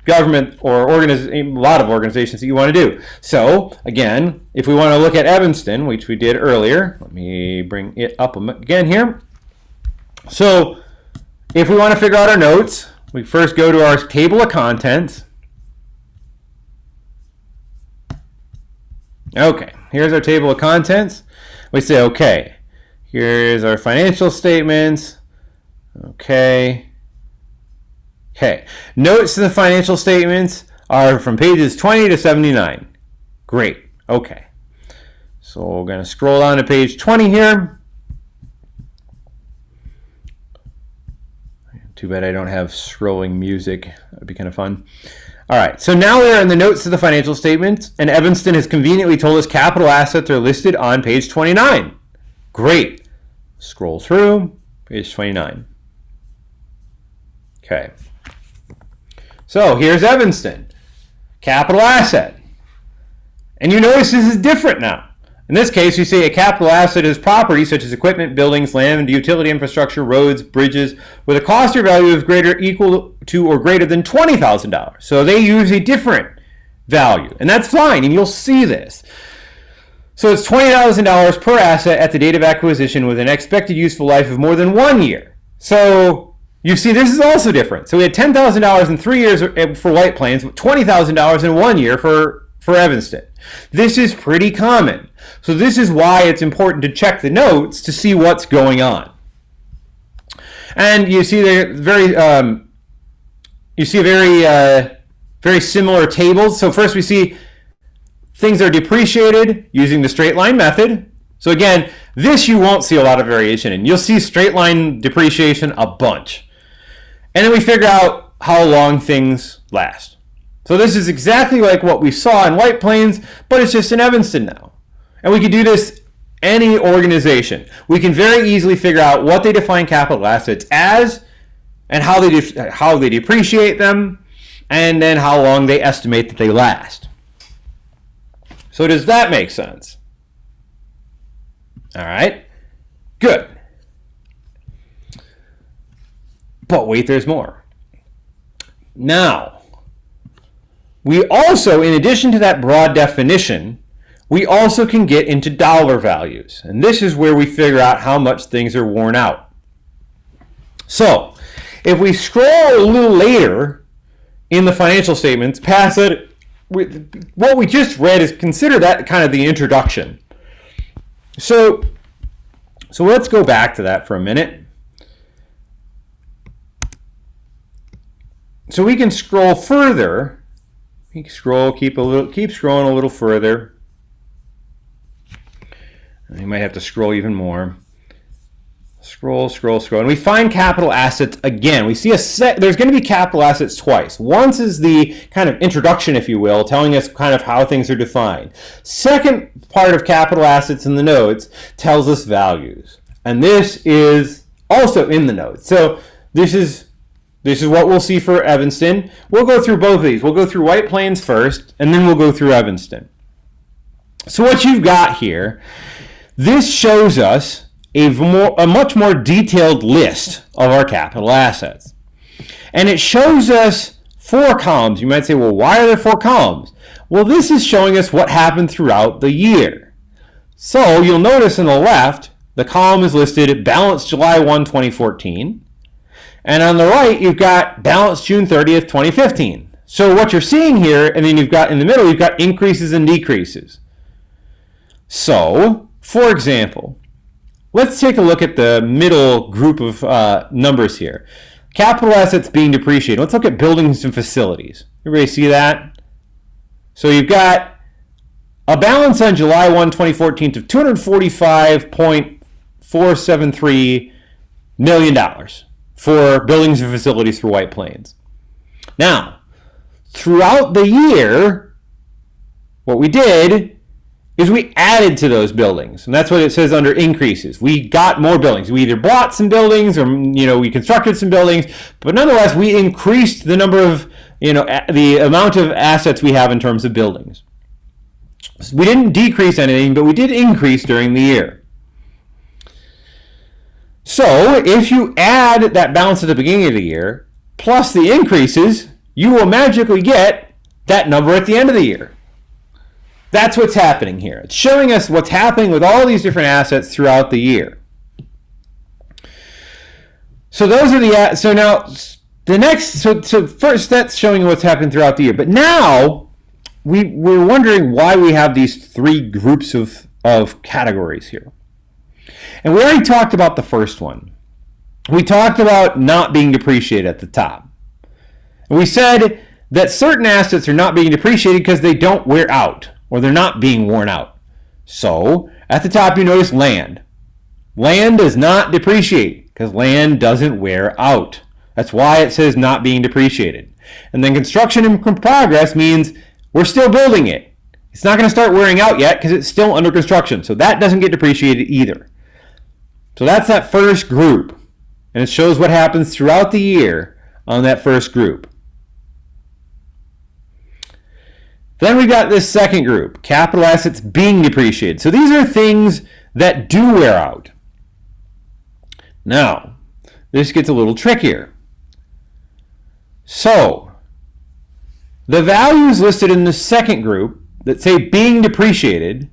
government or a lot of organizations that you want to do. So again, if we want to look at Evanston, which we did earlier, let me bring it up again here. So if we want to figure out our notes, we first go to our table of contents. Okay, here's our table of contents. We say, okay, here's our financial statements. Okay. Notes to the financial statements are from pages 20 to 79. Great. Okay. So we're going to scroll down to page 20 here. Too bad I don't have scrolling music. That would be kind of fun. All right, so now we're in the notes to the financial statements, and Evanston has conveniently told us capital assets are listed on page 29. Great. Scroll through, page 29. Okay. So here's Evanston, capital asset. And you notice this is different now. In this case, you say a capital asset is property such as equipment, buildings, land, utility infrastructure, roads, bridges, with a cost or value of equal to or greater than $20,000. So they use a different value, and that's fine, and you'll see this. So it's $20,000 per asset at the date of acquisition with an expected useful life of more than 1 year. So you see this is also different. So we had $10,000 in 3 years for White Plains, $20,000 in 1 year for Evanston. This is pretty common. So this is why it's important to check the notes to see what's going on. And you see they're very similar tables. So first we see things are depreciated using the straight line method. So again, this you won't see a lot of variation in. You'll see straight line depreciation a bunch. And then we figure out how long things last. So this is exactly like what we saw in White Plains, but it's just in Evanston now. And we can do this any organization. We can very easily figure out what they define capital assets as, and how they depreciate them, and then how long they estimate that they last. So does that make sense? All right, good. But wait, there's more. Now, we also, in addition to that broad definition, we also can get into dollar values. And this is where we figure out how much things are worn out. So, if we scroll a little later in the financial statements, past it, what we just read is consider that kind of the introduction. So let's go back to that for a minute. So we can scroll further. We can scroll, keep scrolling a little further. And you might have to scroll even more. Scroll, and we find capital assets again. We see there's going to be capital assets twice. Once is the kind of introduction, if you will, telling us kind of how things are defined. Second part of capital assets in the notes tells us values. And this is also in the notes. So this is what we'll see for Evanston. We'll go through both of these. We'll go through White Plains first, and then we'll go through Evanston. So what you've got here, this shows us a much more detailed list of our capital assets. And it shows us 4 columns. You might say, well, why are there 4 columns? Well, this is showing us what happened throughout the year. So you'll notice on the left, the column is listed balance July 1, 2014. And on the right, you've got balance June 30th, 2015. So what you're seeing here, and then you've got in the middle, you've got increases and decreases. So, for example, let's take a look at the middle group of numbers here. Capital assets being depreciated. Let's look at buildings and facilities. Everybody see that? So you've got a balance on July 1, 2014 of $245.473 million for buildings and facilities for White Plains. Now, throughout the year, what we did is we added to those buildings, and that's what it says under increases. We got more buildings. We either bought some buildings or we constructed some buildings, but nonetheless we increased the number of the amount of assets we have in terms of buildings. So we didn't decrease anything, but we did increase during the year. So if you add that balance at the beginning of the year plus the increases, you will magically get that number at the end of the year. That's what's happening here. It's showing us what's happening with all these different assets throughout the year. So those are the so now the next so first that's showing what's happened throughout the year. But now we're wondering why we have these three groups of categories here. And we already talked about the first one. We talked about not being depreciated at the top. And we said that certain assets are not being depreciated because they don't wear out, or they're not being worn out. So, at the top you notice land. Land does not depreciate because land doesn't wear out. That's why it says not being depreciated. And then construction in progress means we're still building it. It's not going to start wearing out yet because it's still under construction. So that doesn't get depreciated either. So that's that first group. And it shows what happens throughout the year on that first group. Then we got this second group, capital assets being depreciated. So these are things that do wear out. Now, this gets a little trickier. So, the values listed in the second group that say being depreciated,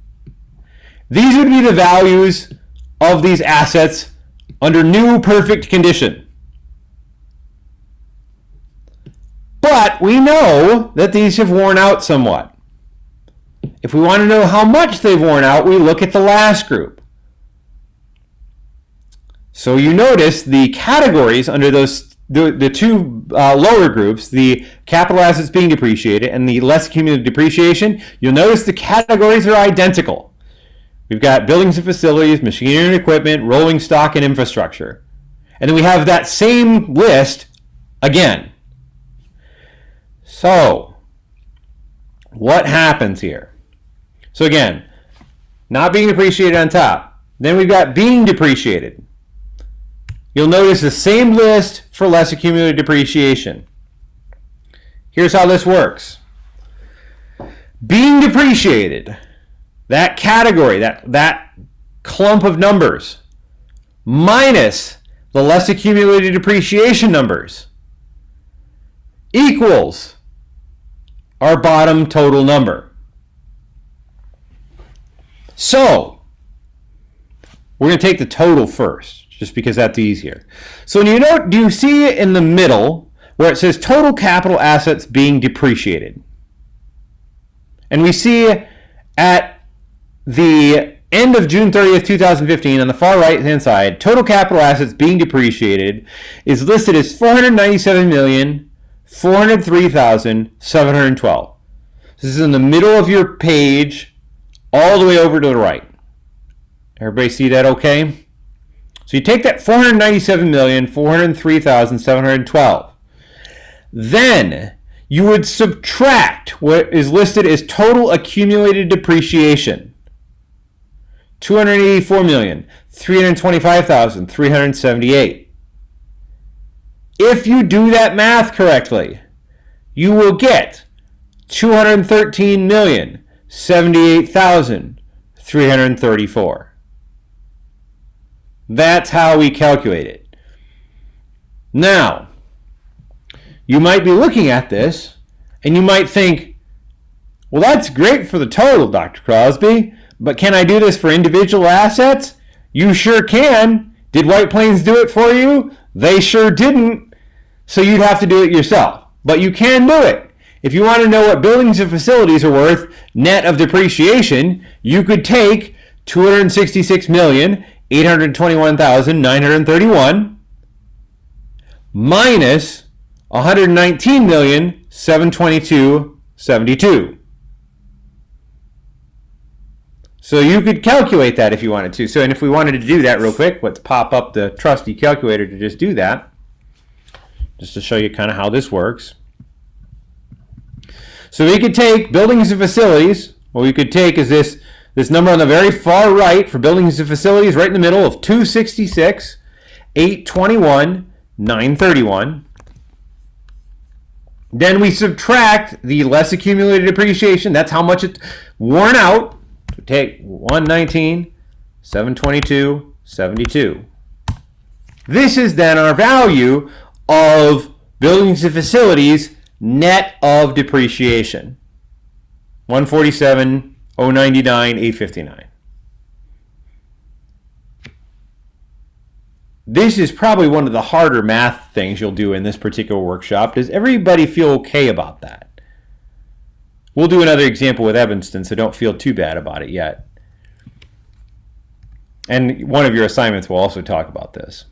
these would be the values of these assets under new perfect condition. But we know that these have worn out somewhat. If we want to know how much they've worn out, we look at the last group. So you notice the categories under those the two lower groups, the capital assets being depreciated and the less accumulated depreciation, you'll notice the categories are identical. We've got buildings and facilities, machinery and equipment, rolling stock, and infrastructure. And then we have that same list again. So, what happens here? So again, not being depreciated on top. Then we've got being depreciated. You'll notice the same list for less accumulated depreciation. Here's how this works. Being depreciated, that category, that clump of numbers, minus the less accumulated depreciation numbers, equals our bottom total number. So, we're going to take the total first, just because that's easier. So do you see it in the middle where it says total capital assets being depreciated? And we see at the end of June 30th, 2015, on the far right-hand side, total capital assets being depreciated is listed as $497,403,712. This is in the middle of your page, all the way over to the right. Everybody see that okay? So you take that $497,403,712. Then you would subtract what is listed as total accumulated depreciation. $284,325,378. If you do that math correctly, you will get $213,078,334. That's how we calculate it. Now, you might be looking at this and you might think, well, that's great for the total, Dr. Crosby, but can I do this for individual assets? You sure can. Did White Plains do it for you? They sure didn't. So you'd have to do it yourself. But you can do it. if you want to know what buildings and facilities are worth net of depreciation, you could take $266,821,931 minus $119,722,72. So you could calculate that if you wanted to. So, and if we wanted to do that real quick, let's pop up the trusty calculator to just do that, just to show you kind of how this works. So we could take buildings and facilities. What we could take is this number on the very far right for buildings and facilities, right in the middle of 266,821,931. Then we subtract the less accumulated depreciation. That's how much it's worn out. So take 119,722,72. This is then our value of buildings and facilities net of depreciation. 147,099,859. This is probably one of the harder math things you'll do in this particular workshop. Does everybody feel okay about that? We'll do another example with Evanston, so don't feel too bad about it yet. And one of your assignments will also talk about this.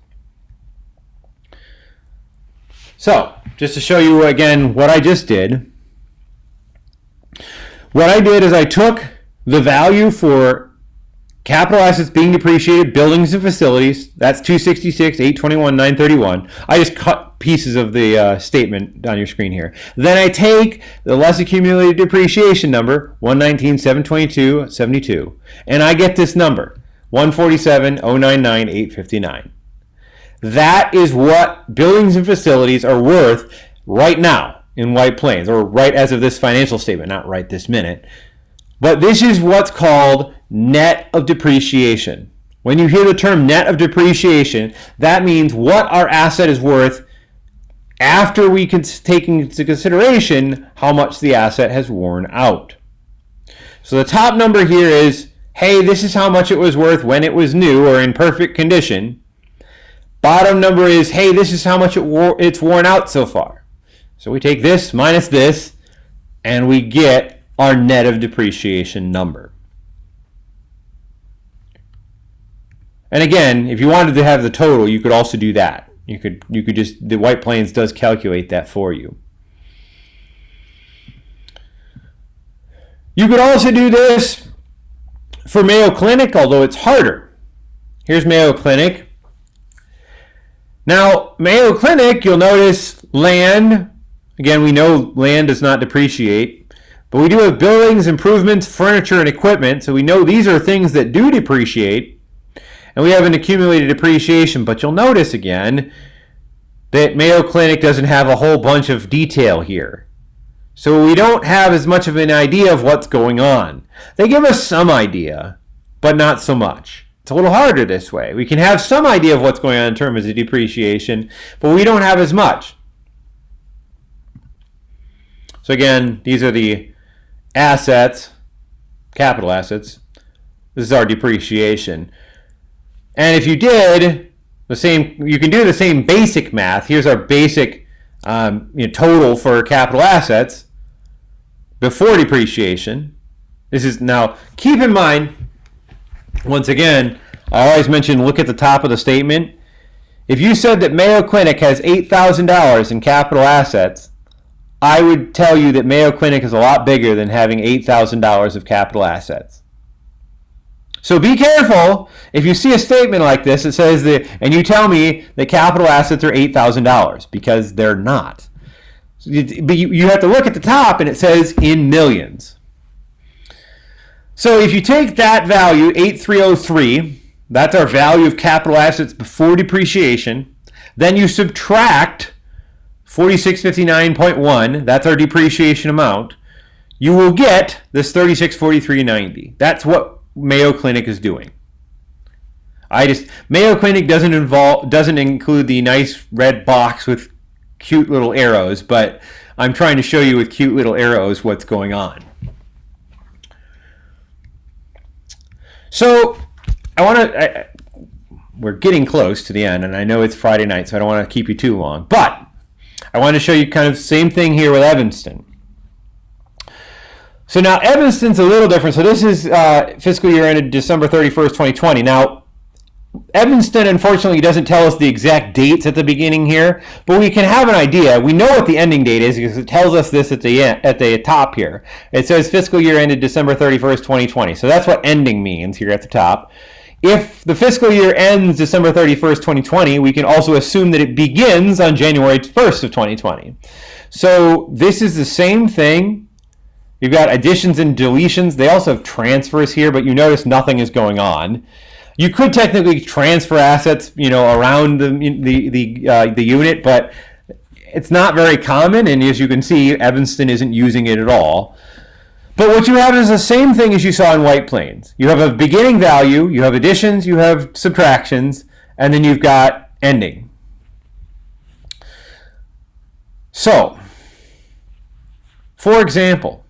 So, just to show you again what I just did. What I did is I took the value for capital assets being depreciated, buildings and facilities. That's 266,821,931. I just cut pieces of the statement on your screen here. Then I take the less accumulated depreciation number, 119,722,72, and I get this number, 147,099,859. That is what buildings and facilities are worth right now in White Plains, or right as of this financial statement, not right this minute. But this is what's called net of depreciation. When you hear the term net of depreciation, that means what our asset is worth after we can take into consideration how much the asset has worn out. So the top number here is, hey, this is how much it was worth when it was new or in perfect condition. Bottom number is, hey, this is how much it's worn out so far. So we take this minus this, and we get our net of depreciation number. And again, if you wanted to have the total, you could also do that. You could just, the White Plains does calculate that for you. You could also do this for Mayo Clinic, although it's harder. Here's Mayo Clinic. Now, Mayo Clinic, you'll notice land. Again, we know land does not depreciate, but we do have buildings, improvements, furniture, and equipment. So we know these are things that do depreciate. And we have an accumulated depreciation, but you'll notice again that Mayo Clinic doesn't have a whole bunch of detail here. So we don't have as much of an idea of what's going on. They give us some idea, but not so much. It's a little harder this way. We can have some idea of what's going on in terms of depreciation, but we don't have as much. So again, these are the assets, capital assets. This is our depreciation. And if you did the same, you can do the same basic math. Here's our basic total for capital assets before depreciation. This is now, keep in mind, once again, I always mention look at the top of the statement. If you said that Mayo Clinic has $8,000 in capital assets, I would tell you that Mayo Clinic is a lot bigger than having $8,000 of capital assets. So be careful if you see a statement like this that says that, and you tell me that capital assets are $8,000, because they're not. But you have to look at the top and it says in millions. So if you take that value, 8303, that's our value of capital assets before depreciation, then you subtract 4659.1, that's our depreciation amount, you will get this 3643.90. That's what Mayo Clinic is doing. Mayo Clinic doesn't include the nice red box with cute little arrows, but I'm trying to show you with cute little arrows what's going on. So we're getting close to the end, and I know it's Friday night, so I don't want to keep you too long, but I want to show you kind of the same thing here with Evanston. So now Evanston's a little different. So this is fiscal year ended December 31st, 2020. Now, Evanston, unfortunately, doesn't tell us the exact dates at the beginning here, but we can have an idea. We know what the ending date is because it tells us this at the top here. It says fiscal year ended December 31st, 2020. So that's what ending means here at the top. If the fiscal year ends December 31st, 2020, we can also assume that it begins on January 1st of 2020. So this is the same thing. You've got additions and deletions. They also have transfers here, but you notice nothing is going on. You could technically transfer assets, around the unit, but it's not very common. And as you can see, Evanston isn't using it at all. But what you have is the same thing as you saw in White Plains. You have a beginning value, you have additions, you have subtractions, and then you've got ending. So, for example,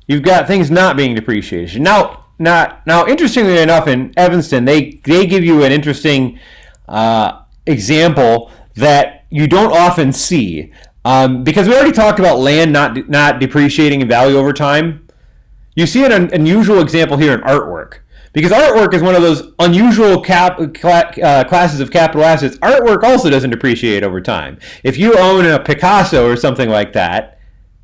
you've got things not being depreciated. Now, interestingly enough, in Evanston, they give you an interesting example that you don't often see. Because we already talked about land not depreciating in value over time. You see an unusual example here in artwork. Because artwork is one of those unusual classes of capital assets. Artwork also doesn't depreciate over time. If you own a Picasso or something like that,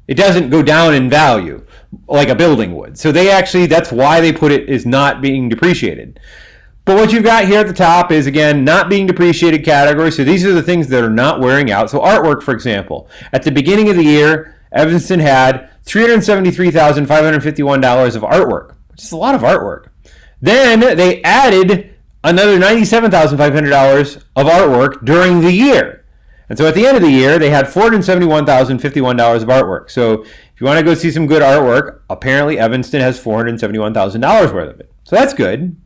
it doesn't go down in value like a building would. So that's why they put it as not being depreciated. But what you've got here at the top is, again, not being depreciated category. So these are the things that are not wearing out. So artwork, for example, at the beginning of the year, Evanston had $373,551 of artwork, which is a lot of artwork. Then they added another $97,500 of artwork during the year. And so at the end of the year, they had $471,051 of artwork. So if you want to go see some good artwork, apparently Evanston has $471,000 worth of it. So that's good.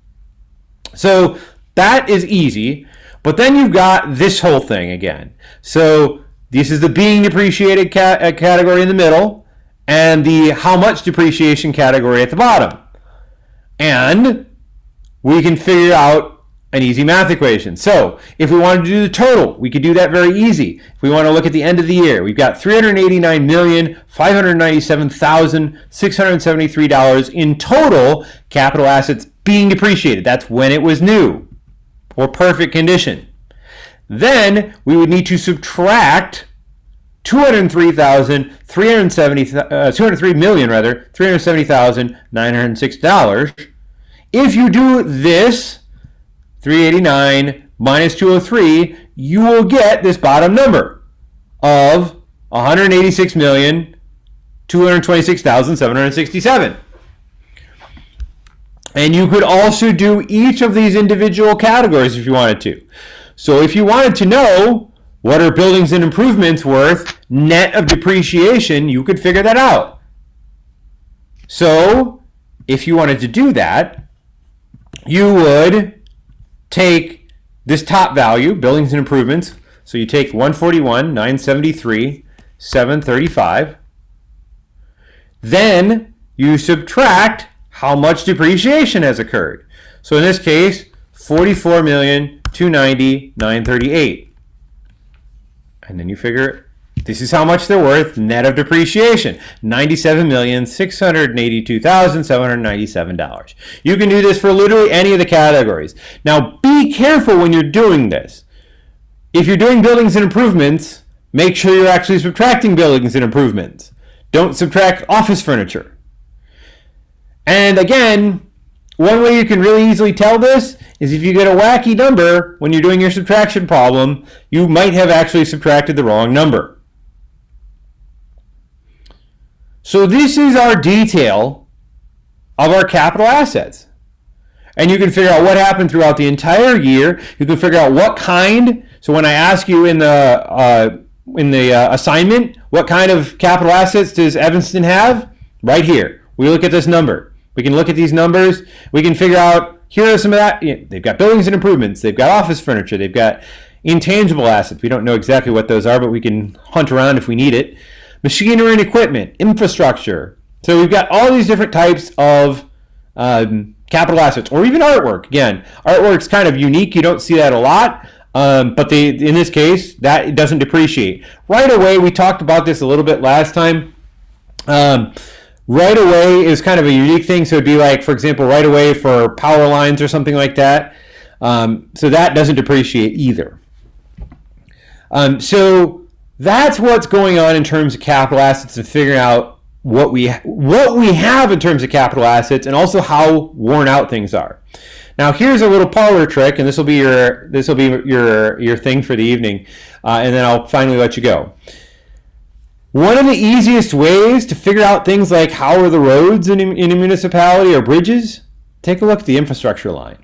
So that is easy. But then you've got this whole thing again. So this is the being depreciated category in the middle and the how much depreciation category at the bottom. And we can figure out an easy math equation. So if we wanted to do the total, we could do that very easy. If we want to look at the end of the year, we've got $389,597,673 in total capital assets being depreciated. That's when it was new or perfect condition. Then we would need to subtract $203,906. If you do this, 389 minus 203, you will get this bottom number of $186,226,767. And you could also do each of these individual categories if you wanted to. So if you wanted to know what are buildings and improvements worth net of depreciation, you could figure that out. So if you wanted to do that, you would take this top value, buildings and improvements. So you take 141, 973, 735. Then you subtract how much depreciation has occurred. So in this case, 44,290,938. And then you figure this is how much they're worth net of depreciation, $97,682,797. You can do this for literally any of the categories. Now be careful when you're doing this. If you're doing buildings and improvements, make sure you're actually subtracting buildings and improvements. Don't subtract office furniture. And again, one way you can really easily tell this is if you get a wacky number when you're doing your subtraction problem, you might have actually subtracted the wrong number. So this is our detail of our capital assets. And you can figure out what happened throughout the entire year. You can figure out what kind. So when I ask you in the assignment, what kind of capital assets does Evanston have? Right here. We look at this number. We can look at these numbers. We can figure out, here are some of that. They've got buildings and improvements. They've got office furniture. They've got intangible assets. We don't know exactly what those are, but we can hunt around if we need it. Machinery and equipment, infrastructure. So we've got all these different types of capital assets, or even artwork. Again, artwork's kind of unique. You don't see that a lot, but in this case, that it doesn't depreciate. Right away, we talked about this a little bit last time. Right of way is kind of a unique thing. So it'd be like, for example, right of way for power lines or something like that. So that doesn't depreciate either. So that's what's going on in terms of capital assets and figuring out what we have in terms of capital assets and also how worn out things are. Now here's a little parlor trick, and this will be your thing for the evening, and then I'll finally let you go. One of the easiest ways to figure out things like how are the roads in a municipality or bridges, take a look at the infrastructure line.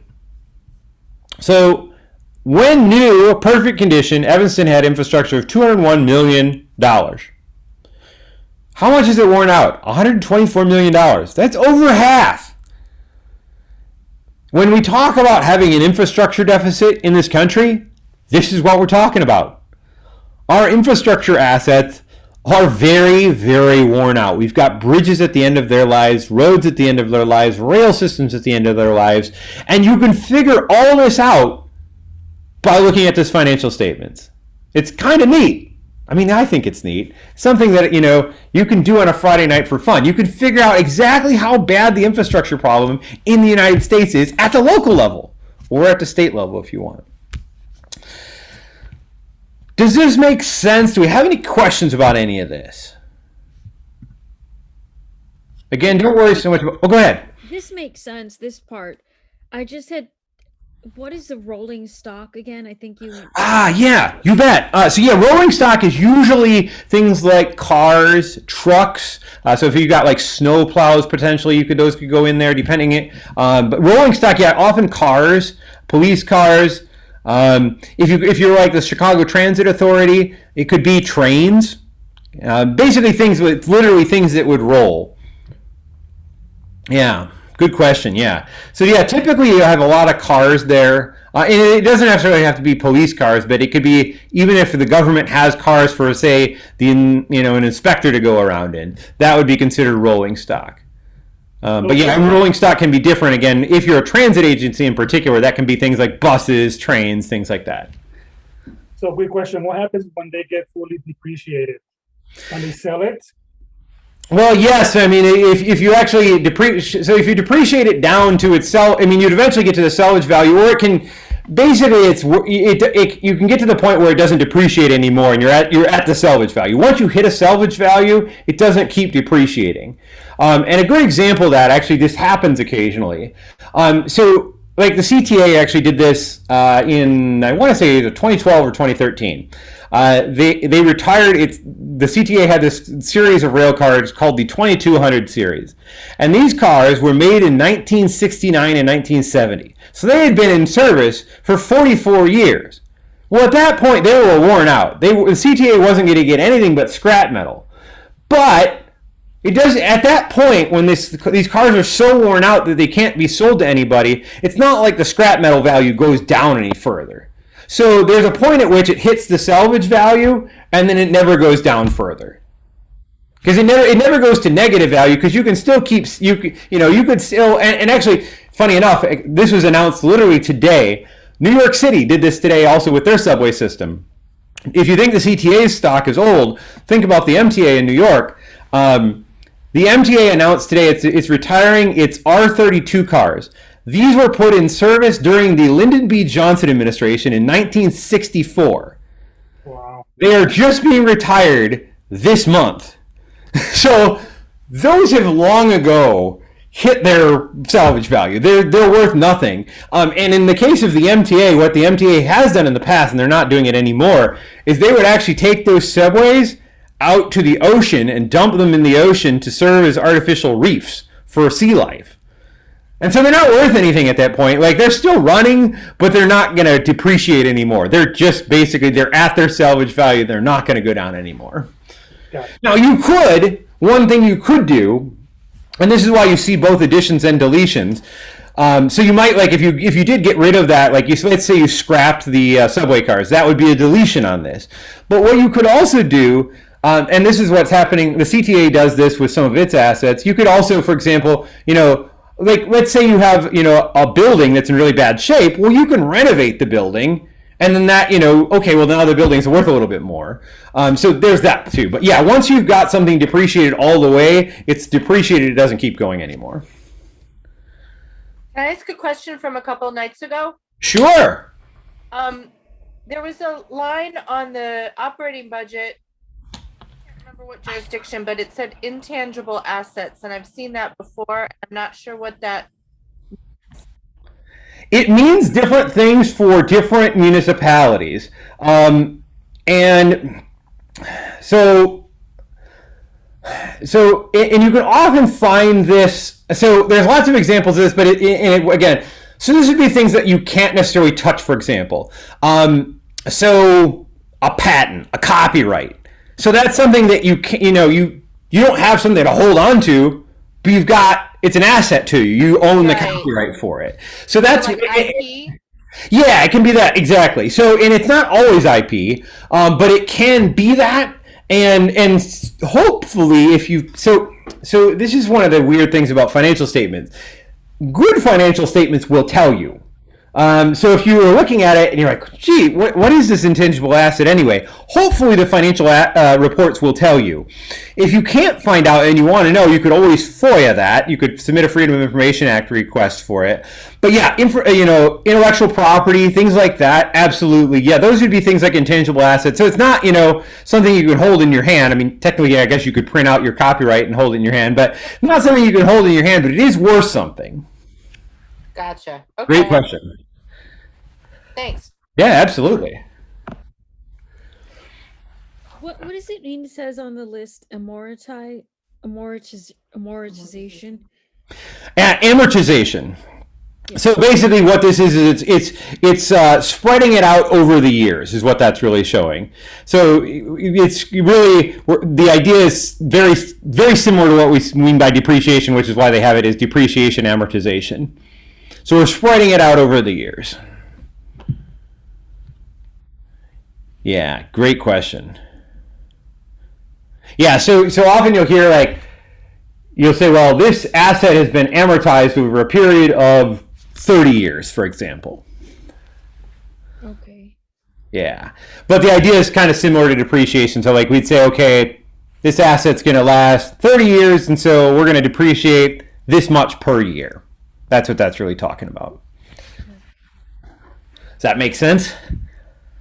So when new, perfect condition, Evanston had infrastructure of $201 million. How much is it worn out? $124 million. That's over half. When we talk about having an infrastructure deficit in this country, this is what we're talking about. Our infrastructure assets are very, very worn out. We've got bridges at the end of their lives, roads at the end of their lives, rail systems at the end of their lives, and you can figure all this out by looking at this financial statements. It's kind of neat. I mean, I think it's neat. Something that, you can do on a Friday night for fun. You can figure out exactly how bad the infrastructure problem in the United States is at the local level or at the state level if you want. Does this make sense? Do we have any questions about any of this? Again, don't worry so much about... Oh, go ahead. This makes sense, this part. I just had... What is the rolling stock again? I think you... Yeah, you bet. Rolling stock is usually things like cars, trucks. So if you got like snow plows, potentially, those could go in there, depending. But rolling stock, often cars, police cars. If you're like the Chicago Transit Authority, it could be trains. Basically literally things that would roll. Yeah, good question, yeah. So typically you have a lot of cars there. And it doesn't necessarily have to be police cars, but it could be, even if the government has cars for, say, an inspector to go around in, that would be considered rolling stock. Rolling stock can be different. Again, if you're a transit agency in particular, that can be things like buses, trains, things like that. So, quick question: what happens when they get fully depreciated? Can they sell it? Well, yes. I mean, if you actually if you depreciate it down to itself, you'd eventually get to the salvage value, or it can. Basically, you can get to the point where it doesn't depreciate anymore, and you're at the salvage value. Once you hit a salvage value, it doesn't keep depreciating. And a good example of that, actually, this happens occasionally. So, like the CTA actually did this in, I want to say, either 2012 or 2013. They retired. The CTA had this series of rail cars called the 2200 series, and these cars were made in 1969 and 1970. So they had been in service for 44 years. Well, at that point, they were worn out. The CTA wasn't going to get anything but scrap metal. But it does at that point, when these cars are so worn out that they can't be sold to anybody, it's not like the scrap metal value goes down any further. So there's a point at which it hits the salvage value, and then it never goes down further. Because it never goes to negative value, because you can still keep, you could still, and actually, funny enough, this was announced literally today. New York City did this today also with their subway system. If you think the CTA's stock is old, think about the MTA in New York. The MTA announced today it's retiring its R32 cars. These were put in service during the Lyndon B. Johnson administration in 1964. Wow. They are just being retired this month. So those have long ago hit their salvage value. They're worth nothing. And in the case of the MTA, what the MTA has done in the past, and they're not doing it anymore, is they would actually take those subways out to the ocean and dump them in the ocean to serve as artificial reefs for sea life. And so they're not worth anything at that point. Like, they're still running, but they're not going to depreciate anymore. They're just basically, they're at their salvage value. They're not going to go down anymore. Yeah. Now, one thing you could do, and this is why you see both additions and deletions. So you might, like, if you did get rid of that, like, let's say you scrapped the subway cars, that would be a deletion on this. But what you could also do, and this is what's happening, the CTA does this with some of its assets. You could also, for example, like, let's say you have, a building that's in really bad shape. Well, you can renovate the building And then that, okay, well, now the building's worth a little bit more. So there's that too. But yeah, once you've got something depreciated all the way, it's depreciated, it doesn't keep going anymore. Can I ask a question from a couple nights ago? Sure. There was a line on the operating budget. I can't remember what jurisdiction, but it said intangible assets, and I've seen that before. I'm not sure what that. It means different things for different municipalities. And so and you can often find this. So there's lots of examples of this, but again, so this would be things that you can't necessarily touch, for example. So a patent, a copyright. So that's something that you can, you don't have something to hold on to, but it's an asset to you. You own the copyright for it. So that's like IP? Yeah, it can be that, exactly. So, and it's not always IP, but it can be that. And hopefully, if you so this is one of the weird things about financial statements. Good financial statements will tell you. So if you were looking at it and you're like, gee, what is this intangible asset anyway? Hopefully the financial reports will tell you. If you can't find out and you want to know, you could always FOIA that. You could submit a Freedom of Information Act request for it. But yeah, intellectual property, things like that, absolutely. Yeah, those would be things like intangible assets. So it's not, something you can hold in your hand. I mean, technically, I guess you could print out your copyright and hold it in your hand, but not something you can hold in your hand, but it is worth something. Gotcha. Okay. Great question. Thanks. Yeah, absolutely. What does it mean? It says on the list, amortization. Amortization. So basically, what this is it's spreading it out over the years is what that's really showing. So it's really, the idea is very very similar to what we mean by depreciation, which is why they have it as depreciation amortization. So we're spreading it out over the years. Yeah, great question. Yeah, so often you'll hear you'll say, well, this asset has been amortized over a period of 30 years, for example. Okay. Yeah, but the idea is kind of similar to depreciation. So we'd say, okay, this asset's going to last 30 years, and so we're going to depreciate this much per year. That's what that's really talking about. Does that make sense?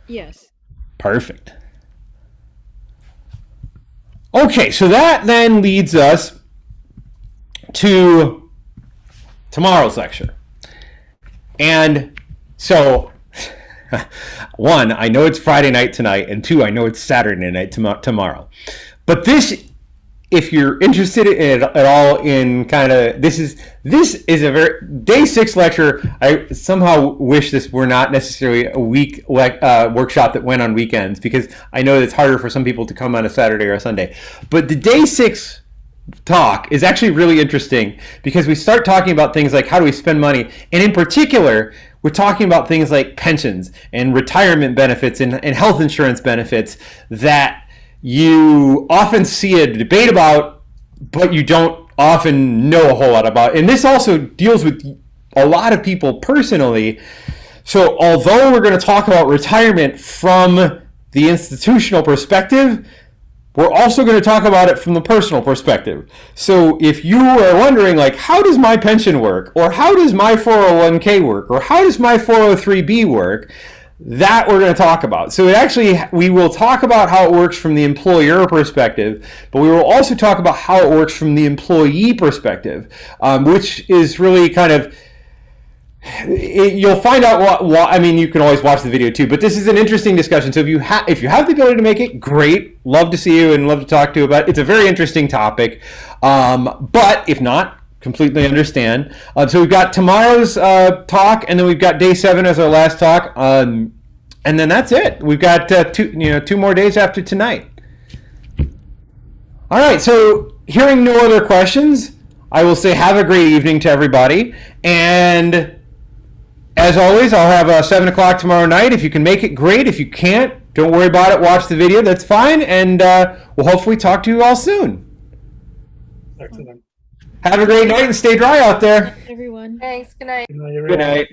Yes. Perfect. Okay, so that then leads us to tomorrow's lecture. And so, one, I know it's Friday night tonight, and two, I know it's Saturday night tomorrow. But this, if you're interested in at all in kind of, this is a very, day 6 lecture. I somehow wish this were not necessarily a week workshop that went on weekends, because I know it's harder for some people to come on a Saturday or a Sunday. But the day 6 talk is actually really interesting, because we start talking about things like how do we spend money, and in particular, we're talking about things like pensions and retirement benefits and health insurance benefits that you often see a debate about, but you don't often know a whole lot about. And this also deals with a lot of people personally. So although we're going to talk about retirement from the institutional perspective, we're also going to talk about it from the personal perspective. So if you are wondering, how does my pension work? Or how does my 401k work? Or how does my 403b work? That we're going to talk about. So we will talk about how it works from the employer perspective, but we will also talk about how it works from the employee perspective, which is really kind of, you'll find out what, I mean, you can always watch the video too, but this is an interesting discussion. So if you have the ability to make it, great. Love to see you and love to talk to you about it. It's a very interesting topic. But if not, completely understand. So we've got tomorrow's talk, and then we've got day 7 as our last talk, and then that's it. We've got 2 more days after tonight. All right. So hearing no other questions, I will say have a great evening to everybody, and as always, I'll have 7 o'clock tomorrow night. If you can make it, great. If you can't, don't worry about it. Watch the video. That's fine, and we'll hopefully talk to you all soon. Excellent. Have a great night and stay dry out there. Everyone. Thanks. Good night. Good night, everyone. Good night.